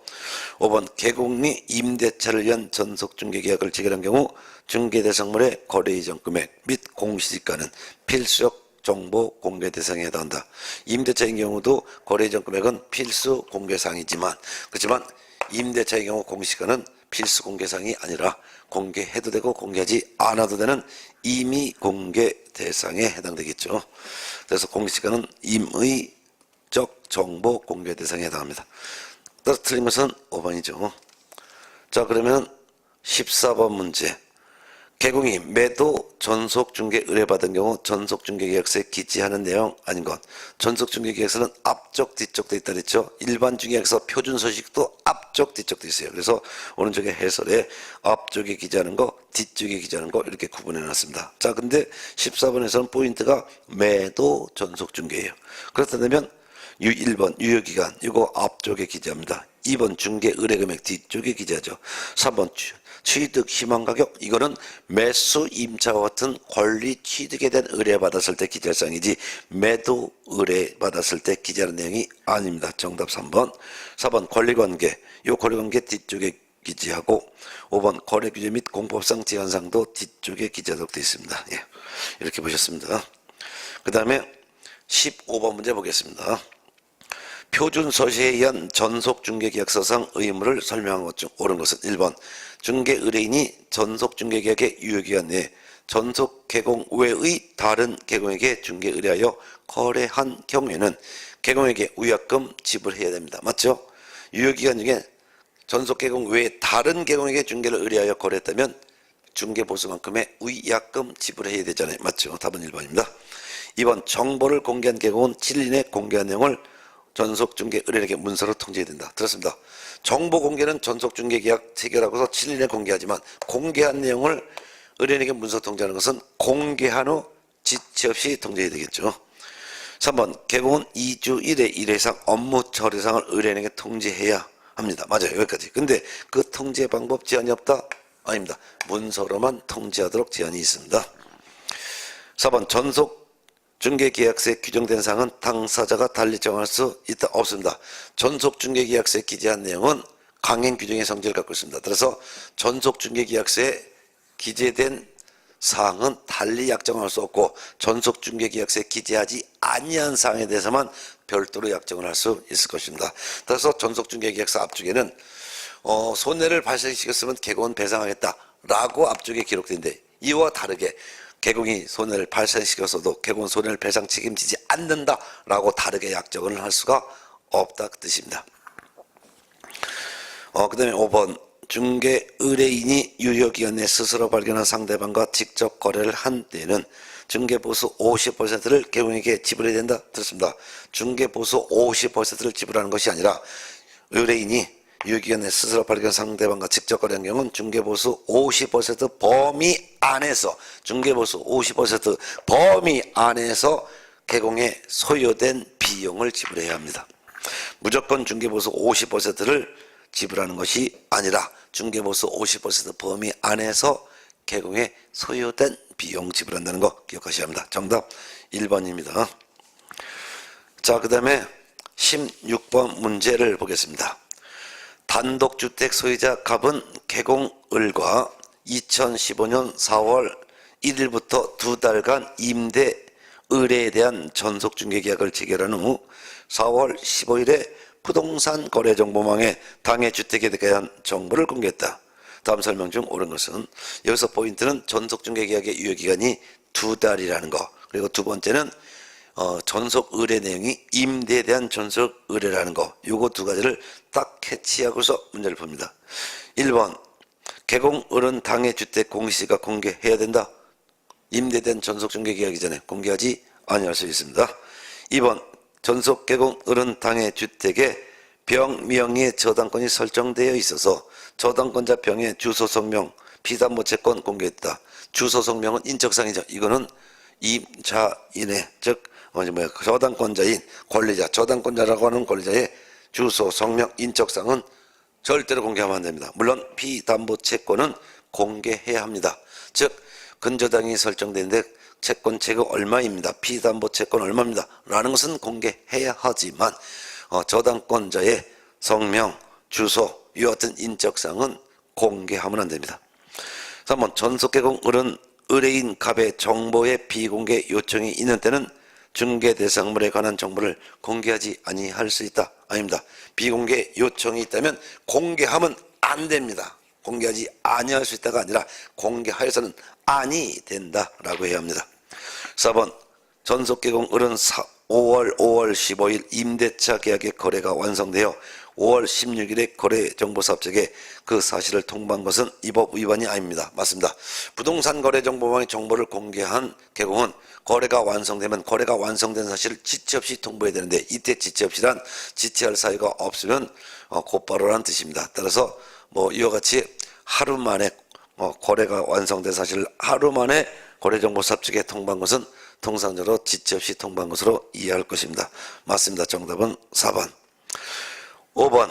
5번 개공이 임대차를 위한 전속중개계약을 체결한 경우 중개대상물의 거래 이전 금액 및 공시지가는 필수적 정보 공개 대상에 해당한다. 임대차인 경우도 거래 이전 금액은 필수 공개사항이지만, 그렇지만 임대차의 경우 공시지가는 필수 공개사항이 아니라 공개해도 되고 공개하지 않아도 되는 임의 공개 대상에 해당되겠죠. 그래서 공시지가는 임의적 정보 공개 대상에 해당합니다. 따라서 틀린 것은 5번이죠. 자, 그러면 14번 문제. 개공이 매도 전속중개 의뢰받은 경우 전속중개계약서에 기재하는 내용 아닌 것. 전속중개계약서는 앞쪽 뒤쪽도 있다 그랬죠. 일반 중개계약서 표준 서식도 앞쪽 뒤쪽도 있어요. 그래서 오른쪽에 해설에 앞쪽에 기재하는 거, 뒤쪽에 기재하는 거 이렇게 구분해 놨습니다. 자, 근데 14번에서는 포인트가 매도 전속중개예요. 그렇다면 1번 유효기간 이거 앞쪽에 기재합니다. 2번 중개 의뢰금액 뒤쪽에 기재하죠. 3번 취득 희망가격, 이거는 매수 임차와 같은 권리 취득에 대한 의뢰받았을 때 기재할 사항이지 매도 의뢰받았을 때 기재하는 내용이 아닙니다. 정답 3번. 4번 권리관계, 이 권리관계 뒤쪽에 기재하고, 5번 거래규제 및 공법상 제한사항도 뒤쪽에 기재하도록 되어 있습니다. 예, 이렇게 보셨습니다. 그 다음에 15번 문제 보겠습니다. 표준 서식에 의한 전속중개계약서상 의무를 설명한 것 중 옳은 것은 1번 중개 의뢰인이 전속중개계약의 유효기간 내에 전속 개공 외의 다른 개공에게 중개 의뢰하여 거래한 경우에는 개공에게 위약금 지불해야 됩니다. 맞죠? 유효기간 중에 전속 개공 외에 다른 개공에게 중개를 의뢰하여 거래했다면 중개보수만큼의 위약금 지불해야 되잖아요. 맞죠? 답은 1번입니다. 2번 정보를 공개한 개공은 7일 내에 공개한 내용을 전속중개 의뢰인에게 문서로 통지해야 된다. 들었습니다. 정보 공개는 전속중개계약 체결하고서 7일 내에 공개하지만 공개한 내용을 의뢰인에게 문서 통지하는 것은 공개한 후 지체 없이 통지해야 되겠죠. 3번 개공은 2주 1회 1회 이상 업무 처리상을 의뢰인에게 통지해야 합니다. 맞아요. 여기까지. 근데 그 통지의 방법 제한이 없다? 아닙니다. 문서로만 통지하도록 제한이 있습니다. 4번 전속중개계약서에 규정된 사항은 당사자가 달리 정할 수 있다? 없습니다. 전속중개계약서에 기재한 내용은 강행 규정의 성질을 갖고 있습니다. 그래서 전속중개계약서에 기재된 사항은 달리 약정할 수 없고, 전속중개계약서에 기재하지 아니한 사항에 대해서만 별도로 약정을 할 수 있을 것입니다. 따라서 전속중개계약서 앞쪽에는 손해를 발생시켰으면 개공은 배상하겠다라고 앞쪽에 기록된데, 이와 다르게 개공이 손해를 발생시켰어도 개공은 손해를 배상 책임지지 않는다라고 다르게 약정을 할 수가 없다 그 뜻입니다. 그 다음에 5번 중개 의뢰인이 유효기간 내 스스로 발견한 상대방과 직접 거래를 한 때에는 중개보수 50%를 개공에게 지불해야 된다. 들었습니다. 중개보수 50%를 지불하는 것이 아니라 의뢰인이 유효기간에 스스로 발견 상대방과 직접 거래한 경우는 중개보수 50% 범위 안에서 중개보수 50% 범위 안에서 개공에 소요된 비용을 지불해야 합니다. 무조건 중개보수 50%를 지불하는 것이 아니라 중개보수 50% 범위 안에서 개공에 소요된 비용 지불한다는 거 기억하셔야 합니다. 정답 1번입니다. 자, 그 다음에 16번 문제를 보겠습니다. 단독주택 소유자 갑은 개공을과 2015년 4월 1일부터 2달간 임대 의뢰에 대한 전속중개계약을 체결한 후 4월 15일에 부동산 거래정보망에 당해 주택에 대한 정보를 공개했다. 다음 설명 중 옳은 것은? 여기서 포인트는 전속중개계약의 유효기간이 2달이라는 거, 그리고 두 번째는 전속 의뢰 내용이 임대에 대한 전속 의뢰라는 거, 요거 두 가지를 딱 캐치하고서 문제를 봅니다. 1번 개공을은 당해 주택 공시가 공개해야 된다. 임대에 대한 전속 중개 계약이 전에 공개하지 아니할 수 있습니다. 2번 전속 개공을은 당해 주택에 병 명의의 저당권이 설정되어 있어서 저당권자 병의 주소 성명 피담보채권 공개했다. 주소 성명은 인적상이죠. 이거는 임차인의 즉 저당권자인 권리자, 저당권자라고 하는 권리자의 주소 성명 인적상은 절대로 공개하면 안 됩니다. 물론 피담보채권은 공개해야 합니다. 즉 근저당이 설정되는데 채권 체급 얼마입니다. 피담보채권 얼마입니다. 라는 것은 공개해야 하지만 저당권자의 성명, 주소, 이와 같은 인적사항은 공개하면 안 됩니다. 3번 전속개공을은 의뢰인 갑의 정보의 비공개 요청이 있는 때는 중개대상물에 관한 정보를 공개하지 아니할 수 있다. 아닙니다. 비공개 요청이 있다면 공개하면 안 됩니다. 공개하지 아니할 수 있다가 아니라 공개하여서는 아니 된다라고 해야 합니다. 4번 전속개공을은 5월 15일 임대차 계약의 거래가 완성되어 5월 16일에 거래정보사업체에 그 사실을 통보한 것은 이 법 위반이 아닙니다. 맞습니다. 부동산 거래정보망의 정보를 공개한 개공은 거래가 완성되면 거래가 완성된 사실을 지체 없이 통보해야 되는데 이때 지체 없이란 지체할 사유가 없으면 곧바로라는 뜻입니다. 따라서 이와 같이 하루 만에 거래가 완성된 사실을 하루 만에 거래정보사업체에 통보한 것은 통상적으로 지체 없이 통보한 것으로 이해할 것입니다. 맞습니다. 정답은 4번. 5번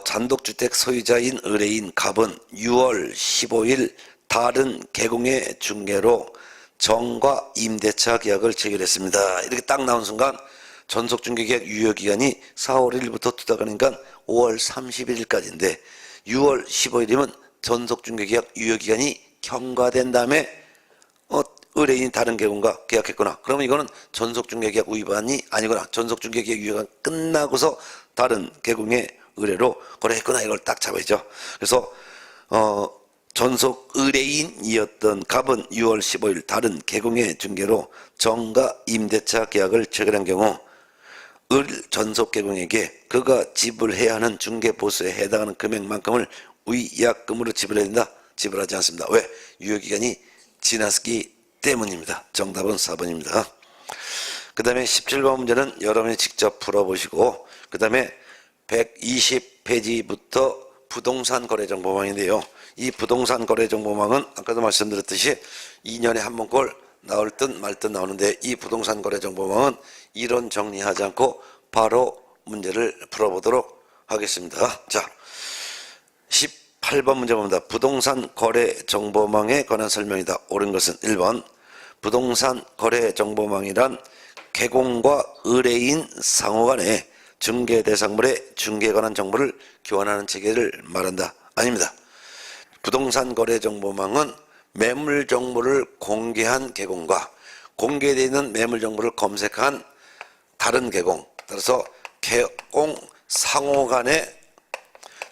단독주택 소유자인 의뢰인 갑은 6월 15일 다른 개공의 중개로 정과 임대차 계약을 체결했습니다. 이렇게 딱 나온 순간 전속중개계약 유효기간이 4월 1일부터 2달간이니까 5월 31일까지인데 6월 15일이면 전속중개계약 유효기간이 경과된 다음에 의뢰인이 다른 개공과 계약했거나 그러면 이거는 전속중개계약 위반이 아니거나 전속중개계약 유효가 끝나고서 다른 개공의 의뢰로 거래했거나 이걸 딱 잡아야죠. 그래서 전속 의뢰인이었던 갑은 6월 15일 다른 개공의 중개로 정가 임대차 계약을 체결한 경우 전속 개공에게 그가 지불해야 하는 중개보수에 해당하는 금액만큼을 위약금으로 지불해야 된다. 지불하지 않습니다. 왜? 유효기간이 지났기 때문입니다. 정답은 4번입니다. 그 다음에 17번 문제는 여러분이 직접 풀어보시고 그 다음에 120페이지부터 부동산 거래정보망인데요. 이 부동산 거래정보망은 아까도 말씀드렸듯이 2년에 한 번꼴 나올 듯 말 듯 나오는데 이 부동산 거래정보망은 이론 정리하지 않고 바로 문제를 풀어보도록 하겠습니다. 자, 18번 문제 봅니다. 부동산 거래정보망에 관한 설명이다. 옳은 것은 1번 부동산 거래정보망이란 개공과 의뢰인 상호간에 중개대상물의 중개에 관한 정보를 교환하는 체계를 말한다. 아닙니다. 부동산 거래정보망은 매물 정보를 공개한 개공과 공개되어 있는 매물 정보를 검색한 다른 개공, 따라서 개공 상호 간의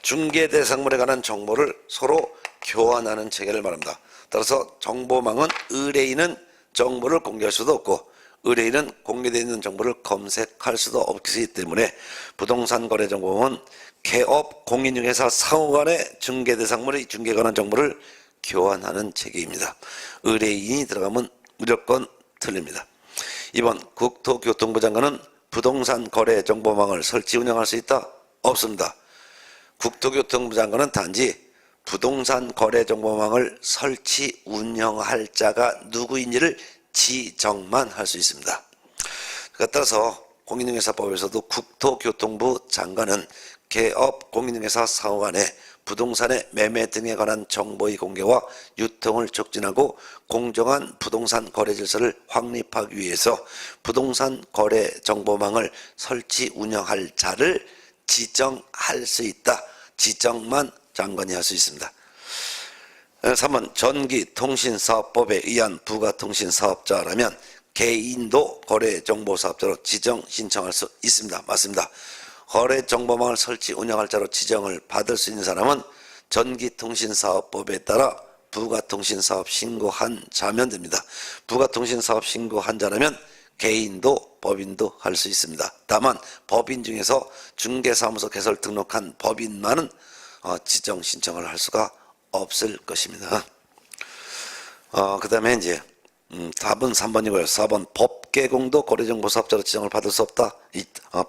중개 대상물에 관한 정보를 서로 교환하는 체계를 말합니다. 따라서 정보망은 의뢰인은 정보를 공개할 수도 없고 의뢰인은 공개되어 있는 정보를 검색할 수도 없기 때문에 부동산 거래 정보망은 개업 공인중개사 상호 간의 중개 대상물의 중개에 관한 정보를 교환하는 체계입니다. 의뢰인이 들어가면 무조건 틀립니다. 2번 국토교통부 장관은 부동산 거래 정보망을 설치 운영할 수 있다? 없습니다. 국토교통부 장관은 단지 부동산 거래 정보망을 설치 운영할 자가 누구인지를 지정만 할 수 있습니다. 따라서 공인중개사법에서도 국토교통부 장관은 개업 공인중개사 사업안에 부동산의 매매 등에 관한 정보의 공개와 유통을 촉진하고 공정한 부동산 거래 질서를 확립하기 위해서 부동산 거래 정보망을 설치 운영할 자를 지정할 수 있다. 지정만 장관이 할 수 있습니다. 3번 전기통신사업법에 의한 부가통신사업자라면 개인도 거래정보사업자로 지정 신청할 수 있습니다. 맞습니다. 거래정보망을 설치 운영할 자로 지정을 받을 수 있는 사람은 전기통신사업법에 따라 부가통신사업 신고한 자면 됩니다. 부가통신사업 신고한 자라면 개인도 법인도 할 수 있습니다. 다만 법인 중에서 중개사무소 개설 등록한 법인만은 지정 신청을 할 수가 없을 것입니다. 그 다음에 이제 답은 3번이고요. 4번 법개공도 거래정보사업자로 지정을 받을 수 없다.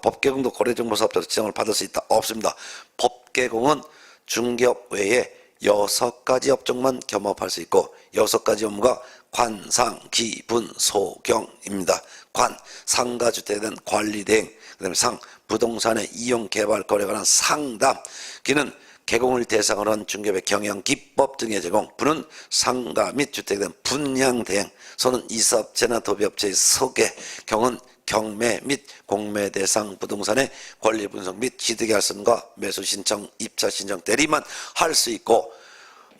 법개공도 거래정보사업자로 지정을 받을 수 있다. 없습니다. 법개공은 중개업 외에 6가지 업종만 겸업할 수 있고 6가지 업무가 관, 상, 기, 분, 소, 경입니다. 관, 상가주택에 대한 관리 대행, 그 다음에 상, 부동산의 이용, 개발, 거래에 관한 상담, 기는 개공을 대상으로 한 중개업의 경영, 기법 등의 제공, 부는 상가 및 주택에 대한 분양 대행, 소는 이사업체나 도비업체의 소개, 경은 경매 및 공매 대상 부동산의 권리 분석 및 취득의 할선과 매수 신청, 입차 신청 대리만 할 수 있고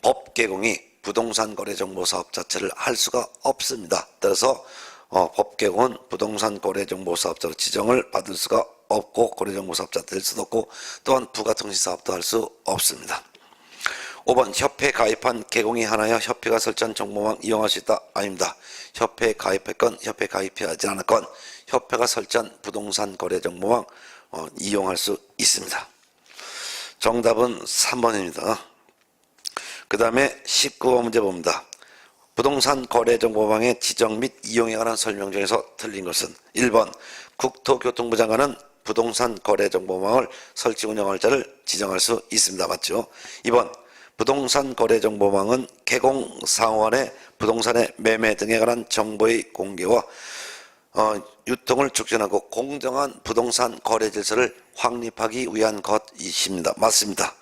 법개공이 부동산 거래 정보 사업 자체를 할 수가 없습니다. 따라서 법개공은 부동산 거래 정보 사업자로 지정을 받을 수가 없고 거래정보사업자 될 수도 없고 또한 부가통신사업도 할 수 없습니다. 5번 협회에 가입한 개공이 하나여 협회가 설치한 정보망 이용할 수 있다? 아닙니다. 협회에 가입했건 협회에 가입하지 않았건 협회가 설치한 부동산 거래정보망 이용할 수 있습니다. 정답은 3번입니다. 그 다음에 19번 문제 봅니다. 부동산 거래정보망의 지정 및 이용에 관한 설명 중에서 틀린 것은 1번 국토교통부 장관은 부동산 거래정보망을 설치 운영할 자를 지정할 수 있습니다. 맞죠? 2번 부동산 거래정보망은 개공상호안에 부동산의 매매 등에 관한 정보의 공개와 유통을 촉진하고 공정한 부동산 거래 질서를 확립하기 위한 것이십니다. 맞습니다.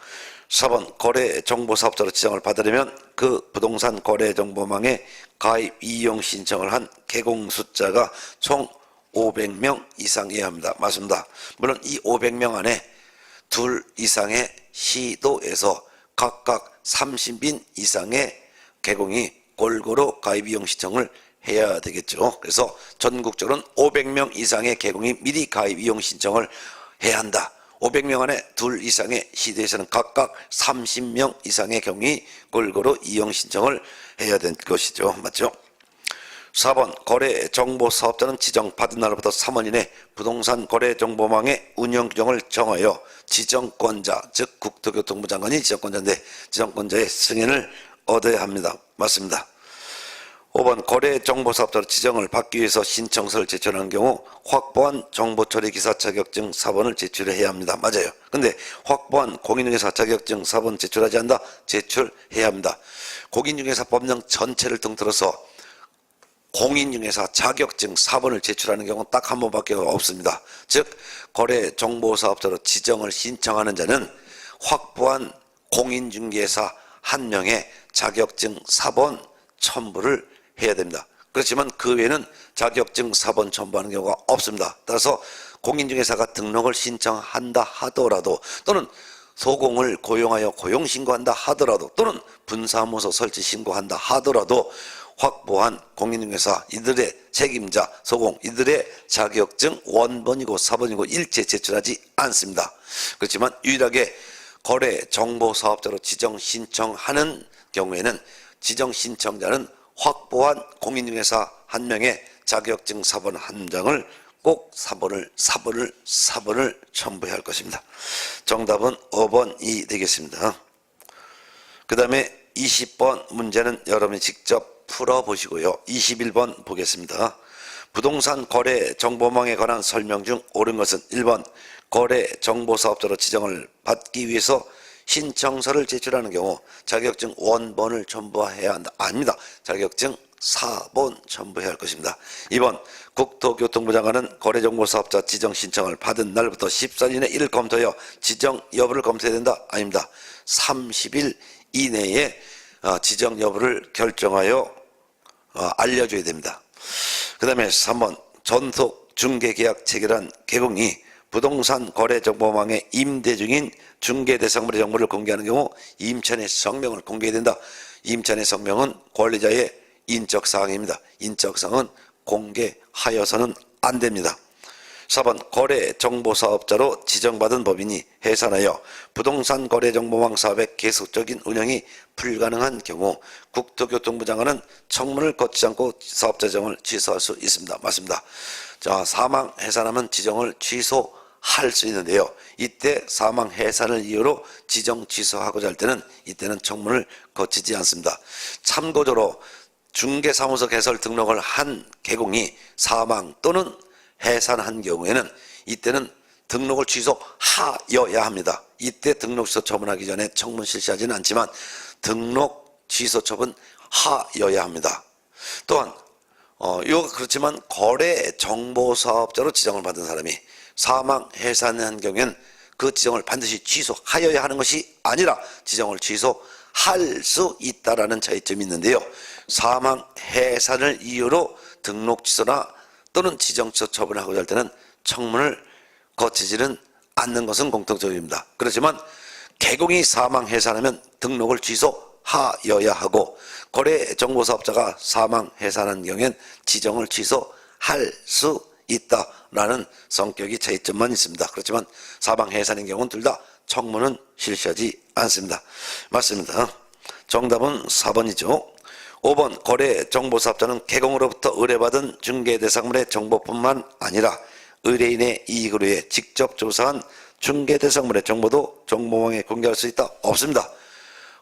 4번 거래정보사업자로 지정을 받으려면 그 부동산 거래정보망에 가입 이용 신청을 한 개공 숫자가 총 500명 이상이어야 합니다. 맞습니다. 물론 이 500명 안에 둘 이상의 시도에서 각각 30인 이상의 개공이 골고루 가입 이용 신청을 해야 되겠죠. 그래서 전국적으로는 500명 이상의 개공이 미리 가입 이용 신청을 해야 한다. 500명 안에 둘 이상의 시도에서는 각각 30명 이상의 경위 골고루 이용 신청을 해야 될 것이죠. 맞죠? 4번 거래정보사업자는 지정받은 날로부터 3월 이내 부동산 거래정보망의 운영 규정을 정하여 지정권자 즉 국토교통부 장관이 지정권자인데 지정권자의 승인을 얻어야 합니다. 맞습니다. 5번 거래정보사업자로 지정을 받기 위해서 신청서를 제출하는 경우 확보한 정보처리 기사 자격증 4번을 제출해야 합니다. 맞아요. 근데 확보한 공인중개사 자격증 4번 제출하지 않는다? 제출해야 합니다. 공인중개사 법령 전체를 통틀어서 공인중개사 자격증 4번을 제출하는 경우는 딱 한 번밖에 없습니다. 즉 거래정보사업자로 지정을 신청하는 자는 확보한 공인중개사 한 명의 자격증 4번 첨부를 해야 됩니다. 그렇지만 그 외에는 자격증 4번 첨부하는 경우가 없습니다. 따라서 공인중개사가 등록을 신청한다 하더라도 또는 소공을 고용하여 고용신고한다 하더라도 또는 분사무소 설치 신고한다 하더라도 확보한 공인중개사 이들의 책임자 소공 이들의 자격증 원본이고 4번이고 일체 제출하지 않습니다. 그렇지만 유일하게 거래정보사업자로 지정 신청하는 경우에는 지정 신청자는 확보한 공인중개사 한 명의 자격증 4번 한 장을 꼭 4번을 첨부해야 할 것입니다. 정답은 5번이 되겠습니다. 그 다음에 20번 문제는 여러분이 직접 풀어보시고요. 21번 보겠습니다. 부동산 거래 정보망에 관한 설명 중 옳은 것은 1번 거래 정보사업자로 지정을 받기 위해서 신청서를 제출하는 경우 자격증 원본을 첨부해야 한다. 아닙니다. 자격증 4본 첨부해야 할 것입니다. 2번 국토교통부 장관은 거래정보사업자 지정 신청을 받은 날부터 14일 이내 이를 검토하여 지정 여부를 검토해야 된다. 아닙니다. 30일 이내에 지정 여부를 결정하여 알려줘야 됩니다. 그 다음에 3번 전속 중개계약 체결한 개공이 부동산 거래정보망에 임대 중인 중개대상물의 정보를 공개하는 경우 임차인의 성명을 공개해야 된다. 임차인의 성명은 권리자의 인적사항입니다. 인적사항은 공개하여서는 안 됩니다. 4번 거래정보사업자로 지정받은 법인이 해산하여 부동산 거래정보망 사업의 계속적인 운영이 불가능한 경우 국토교통부 장관은 청문을 거치지 않고 사업자 지정을 취소할 수 있습니다. 맞습니다. 자, 사망 해산하면 지정을 취소할 수 있는데요. 이때 사망 해산을 이유로 지정 취소하고자 할 때는 이때는 청문을 거치지 않습니다. 참고적으로 중개사무소 개설 등록을 한 개공이 사망 또는 해산한 경우에는 이때는 등록을 취소하여야 합니다. 이때 등록 취소 처분하기 전에 청문 실시하지는 않지만 등록 취소 처분 하여야 합니다. 또한 그렇지만 거래 정보사업자로 지정을 받은 사람이 사망 해산한 경우에는 그 지정을 반드시 취소하여야 하는 것이 아니라 지정을 취소할 수 있다라는 차이점이 있는데요. 사망 해산을 이유로 등록 취소나 또는 지정 취소 처분하고자 할 때는 청문을 거치지는 않는 것은 공통적입니다. 그렇지만 개공이 사망 해산하면 등록을 취소하여야 하고 거래정보사업자가 사망 해산한 경우엔 지정을 취소할 수 있다라는 성격이 차이점만 있습니다. 그렇지만 사망 해산인 경우는 둘 다 청문은 실시하지 않습니다. 맞습니다. 정답은 4번이죠. 5번 거래정보사업자는 개공으로부터 의뢰받은 중개대상물의 정보뿐만 아니라 의뢰인의 이익을 위해 직접 조사한 중개대상물의 정보도 정보망에 공개할 수 있다. 없습니다.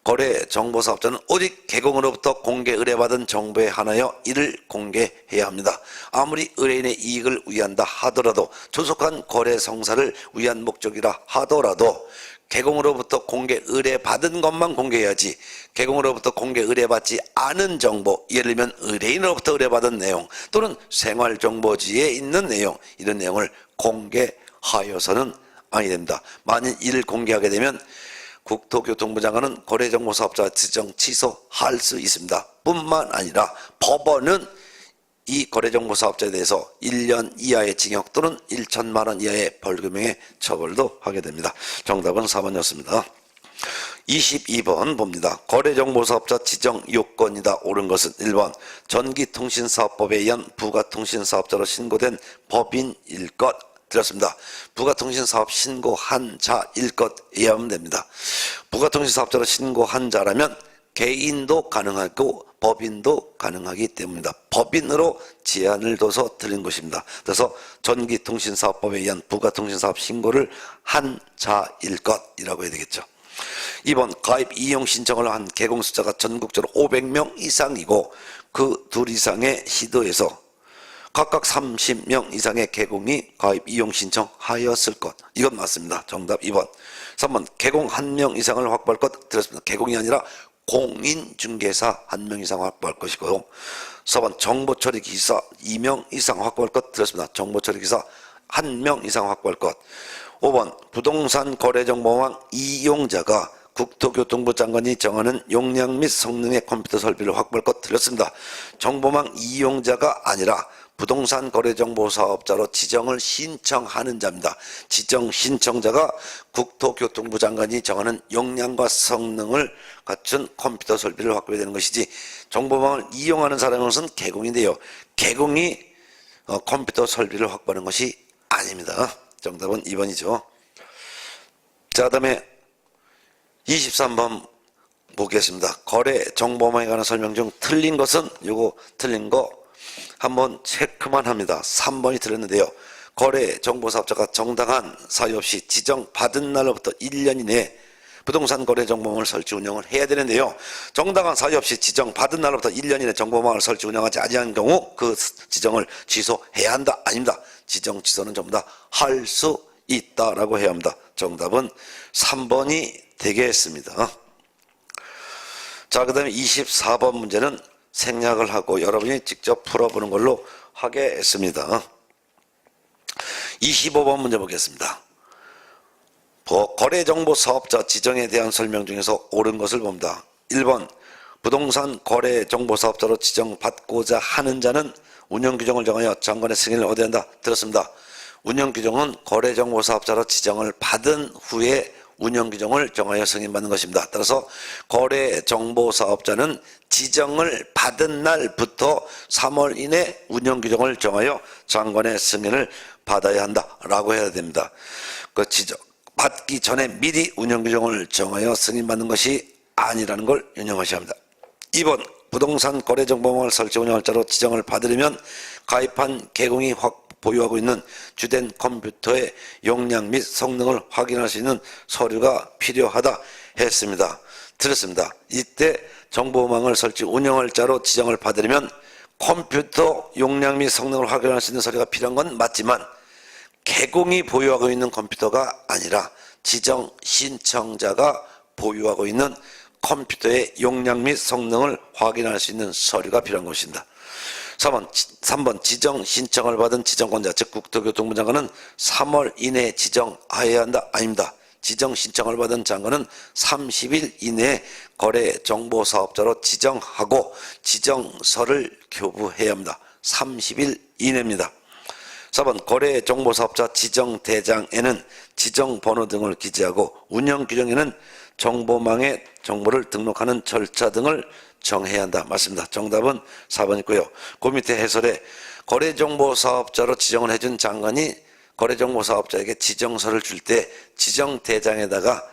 거래정보사업자는 오직 개공으로부터 공개 의뢰받은 정보에 한하여 이를 공개해야 합니다. 아무리 의뢰인의 이익을 위한다 하더라도 조속한 거래 성사를 위한 목적이라 하더라도 개공으로부터 공개 의뢰받은 것만 공개해야지 개공으로부터 공개 의뢰받지 않은 정보, 예를 들면 의뢰인으로부터 의뢰받은 내용 또는 생활정보지에 있는 내용, 이런 내용을 공개하여서는 아니 됩니다. 만일 이를 공개하게 되면 국토교통부 장관은 거래정보사업자 지정 취소할 수 있습니다. 뿐만 아니라 법원은 이 거래정보사업자에 대해서 1년 이하의 징역 또는 1천만 원 이하의 벌금형의 처벌도 하게 됩니다. 정답은 4번이었습니다. 22번 봅니다. 거래정보사업자 지정 요건이다. 옳은 것은 1번 전기통신사업법에 의한 부가통신사업자로 신고된 법인일 것. 들었습니다. 부가통신사업 신고한 자일 것이어야 하면 됩니다. 부가통신사업자로 신고한 자라면 개인도 가능하고 법인도 가능하기 때문입니다. 법인으로 제한을 둬서 틀린 것입니다. 그래서 전기통신사업법에 의한 부가통신사업 신고를 한 자일 것이라고 해야 되겠죠. 2번 가입 이용 신청을 한 개공 숫자가 전국적으로 500명 이상이고 그 둘 이상의 시도에서 각각 30명 이상의 개공이 가입 이용 신청하였을 것. 이건 맞습니다. 정답 2번. 3번 개공 1명 이상을 확보할 것. 들었습니다. 개공이 아니라 공인중개사 1명 이상 확보할 것이고 4번 정보처리기사 2명 이상 확보할 것. 들었습니다. 정보처리기사 1명 이상 확보할 것. 5번 부동산 거래정보망 이용자가 국토교통부 장관이 정하는 용량 및 성능의 컴퓨터 설비를 확보할 것. 틀렸습니다. 정보망 이용자가 아니라 부동산 거래정보사업자로 지정을 신청하는 자입니다. 지정 신청자가 국토교통부 장관이 정하는 용량과 성능을 갖춘 컴퓨터 설비를 확보해야 되는 것이지 정보망을 이용하는 사람은 개공인데요. 개공이 컴퓨터 설비를 확보하는 것이 아닙니다. 정답은 2번이죠. 자, 그 다음에 23번 보겠습니다. 거래 정보망에 관한 설명 중 틀린 것은 요거 틀린 거 한번 체크만 합니다. 3번이 틀렸는데요. 거래 정보사업자가 정당한 사유 없이 지정받은 날로부터 1년 이내에 부동산 거래 정보망을 설치 운영을 해야 되는데요. 정당한 사유 없이 지정 받은 날로부터 1년 이내 정보망을 설치 운영하지 아니한 경우 그 지정을 취소해야 한다. 아닙니다. 지정 취소는 전부 다 할 수 있다라고 해야 합니다. 정답은 3번이 되겠습니다. 자, 그 다음에 24번 문제는 생략을 하고 여러분이 직접 풀어보는 걸로 하겠습니다. 25번 문제 보겠습니다. 거래정보 사업자 지정에 대한 설명 중에서 옳은 것을 봅니다. 1번 부동산 거래정보 사업자로 지정받고자 하는 자는 운영규정을 정하여 장관의 승인을 얻어야 한다. 들었습니다. 운영규정은 거래정보 사업자로 지정을 받은 후에 운영규정을 정하여 승인받는 것입니다. 따라서 거래정보사업자는 지정을 받은 날부터 3월 이내 운영규정을 정하여 장관의 승인을 받아야 한다라고 해야 됩니다. 그 지정 받기 전에 미리 운영규정을 정하여 승인받는 것이 아니라는 걸 유념하셔야 합니다. 2번 부동산 거래정보망을 설치 운영할 자로 지정을 받으려면 가입한 개공이 보유하고 있는 주된 컴퓨터의 용량 및 성능을 확인할 수 있는 서류가 필요하다 했습니다. 들었습니다. 이때 정보망을 설치 운영할 자로 지정을 받으려면 컴퓨터 용량 및 성능을 확인할 수 있는 서류가 필요한 건 맞지만 개공이 보유하고 있는 컴퓨터가 아니라 지정 신청자가 보유하고 있는 컴퓨터의 용량 및 성능을 확인할 수 있는 서류가 필요한 것입니다. 3번 지정 신청을 받은 지정권자 즉 국토교통부 장관은 3월 이내에 지정해야 한다. 아닙니다. 지정 신청을 받은 장관은 30일 이내에 거래정보사업자로 지정하고 지정서를 교부해야 합니다. 30일 이내입니다. 4번 거래정보사업자 지정대장에는 지정번호 등을 기재하고 운영규정에는 정보망에 정보를 등록하는 절차 등을 정해야 한다. 맞습니다. 정답은 4번이고요. 그 밑에 해설에 거래정보사업자로 지정을 해준 장관이 거래정보사업자에게 지정서를 줄 때 지정대장에다가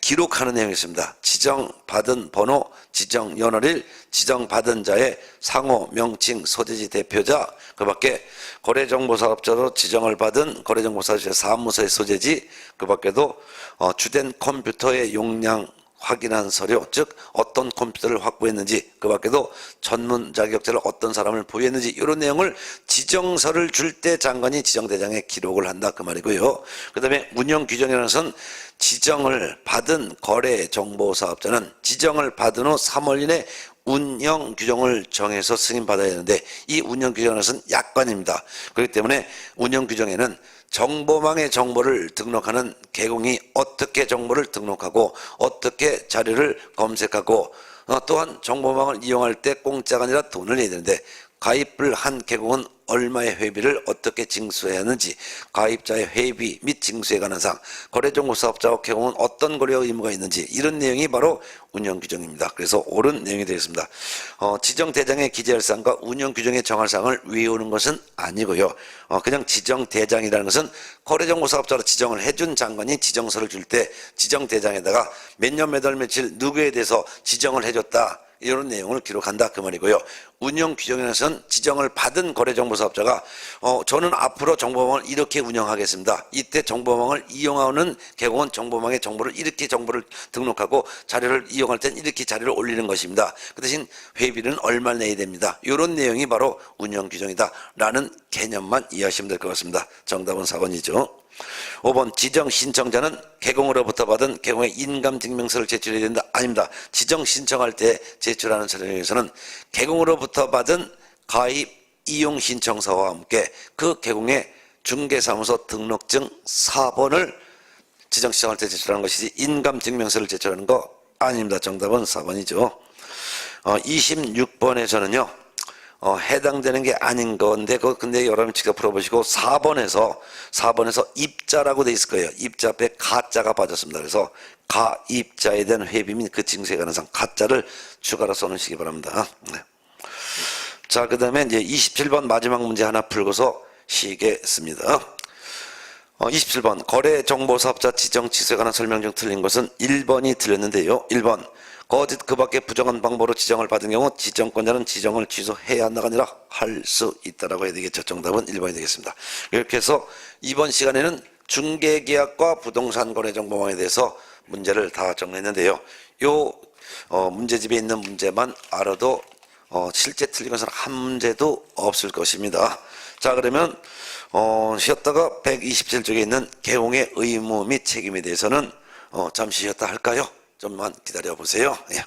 기록하는 내용이 있습니다. 지정받은 번호, 지정연월일, 지정받은 자의 상호, 명칭, 소재지 대표자, 그 밖에 거래정보사업자로 지정을 받은 거래정보사업자의 사무소의 소재지, 그 밖에도 주된 컴퓨터의 용량 확인한 서류, 즉 어떤 컴퓨터를 확보했는지, 그 밖에도 전문 자격자를 어떤 사람을 보유했는지 이런 내용을 지정서를 줄 때 장관이 지정대장에 기록을 한다 그 말이고요. 그 다음에 운영규정이라는 것은 지정을 받은 거래정보사업자는 지정을 받은 후 3월 이내 운영규정을 정해서 승인받아야 되는데 이 운영규정이라는 것은 약관입니다. 그렇기 때문에 운영규정에는 정보망의 정보를 등록하는 개공이 어떻게 정보를 등록하고 어떻게 자료를 검색하고 또한 정보망을 이용할 때 공짜가 아니라 돈을 내야 되는데 가입을 한 개공은 얼마의 회비를 어떻게 징수해야 하는지, 가입자의 회비 및 징수에 관한 사항, 거래정보사업자와 개공은 어떤 거래 의무가 있는지 이런 내용이 바로 운영규정입니다. 그래서 옳은 내용이 되겠습니다. 지정대장에 기재할 사항과 운영규정에 정할 사항을 외우는 것은 아니고요. 그냥 지정대장이라는 것은 거래정보사업자로 지정을 해준 장관이 지정서를 줄 때 지정대장에다가 몇 년 몇 월 며칠 누구에 대해서 지정을 해줬다 이런 내용을 기록한다 그 말이고요. 운영규정에서는 지정을 받은 거래정보사업자가 저는 앞으로 정보망을 이렇게 운영하겠습니다. 이때 정보망을 이용하는 개공은 정보망의 정보를 이렇게 정보를 등록하고 자료를 이용할 땐 이렇게 자료를 올리는 것입니다. 그 대신 회비는 얼마 내야 됩니다. 이런 내용이 바로 운영규정이다 라는 개념만 이해하시면 될 것 같습니다. 정답은 4번이죠. 5번 지정 신청자는 개공으로부터 받은 개공의 인감증명서를 제출해야 된다. 아닙니다. 지정 신청할 때 제출하는 서류에서는 개공으로부터 받은 가입 이용 신청서와 함께 그 개공의 중개사무소 등록증 4번을 지정 신청할 때 제출하는 것이지 인감증명서를 제출하는 거 아닙니다. 정답은 4번이죠. 26번에서는요. 해당되는 게 아닌 건데, 근데 여러분 직접 풀어보시고 4번에서 입자라고 돼 있을 거예요. 입자 앞에 가자가 빠졌습니다. 그래서 가입자에 대한 회비 및 그 징수에 관한 사항 가자를 추가로 써놓으시기 바랍니다. 네. 자, 그 다음에 이제 27번 마지막 문제 하나 풀고서 쉬겠습니다. 27번 거래정보사업자 지정 취소에 관한 설명 중 틀린 것은 1번이 틀렸는데요. 1번 거짓 그 밖에 부정한 방법으로 지정을 받은 경우 지정권자는 지정을 취소해야 한다가 아니라 할 수 있다라고 해야 되겠죠. 정답은 1번이 되겠습니다. 이렇게 해서 이번 시간에는 중개계약과 부동산 거래정보망에 대해서 문제를 다 정리했는데요. 요 문제집에 있는 문제만 알아도 실제 틀린 것은 한 문제도 없을 것입니다. 자, 그러면 쉬었다가 127쪽에 있는 개공의 의무 및 책임에 대해서는 잠시 쉬었다 할까요? 좀만 기다려 보세요. 예.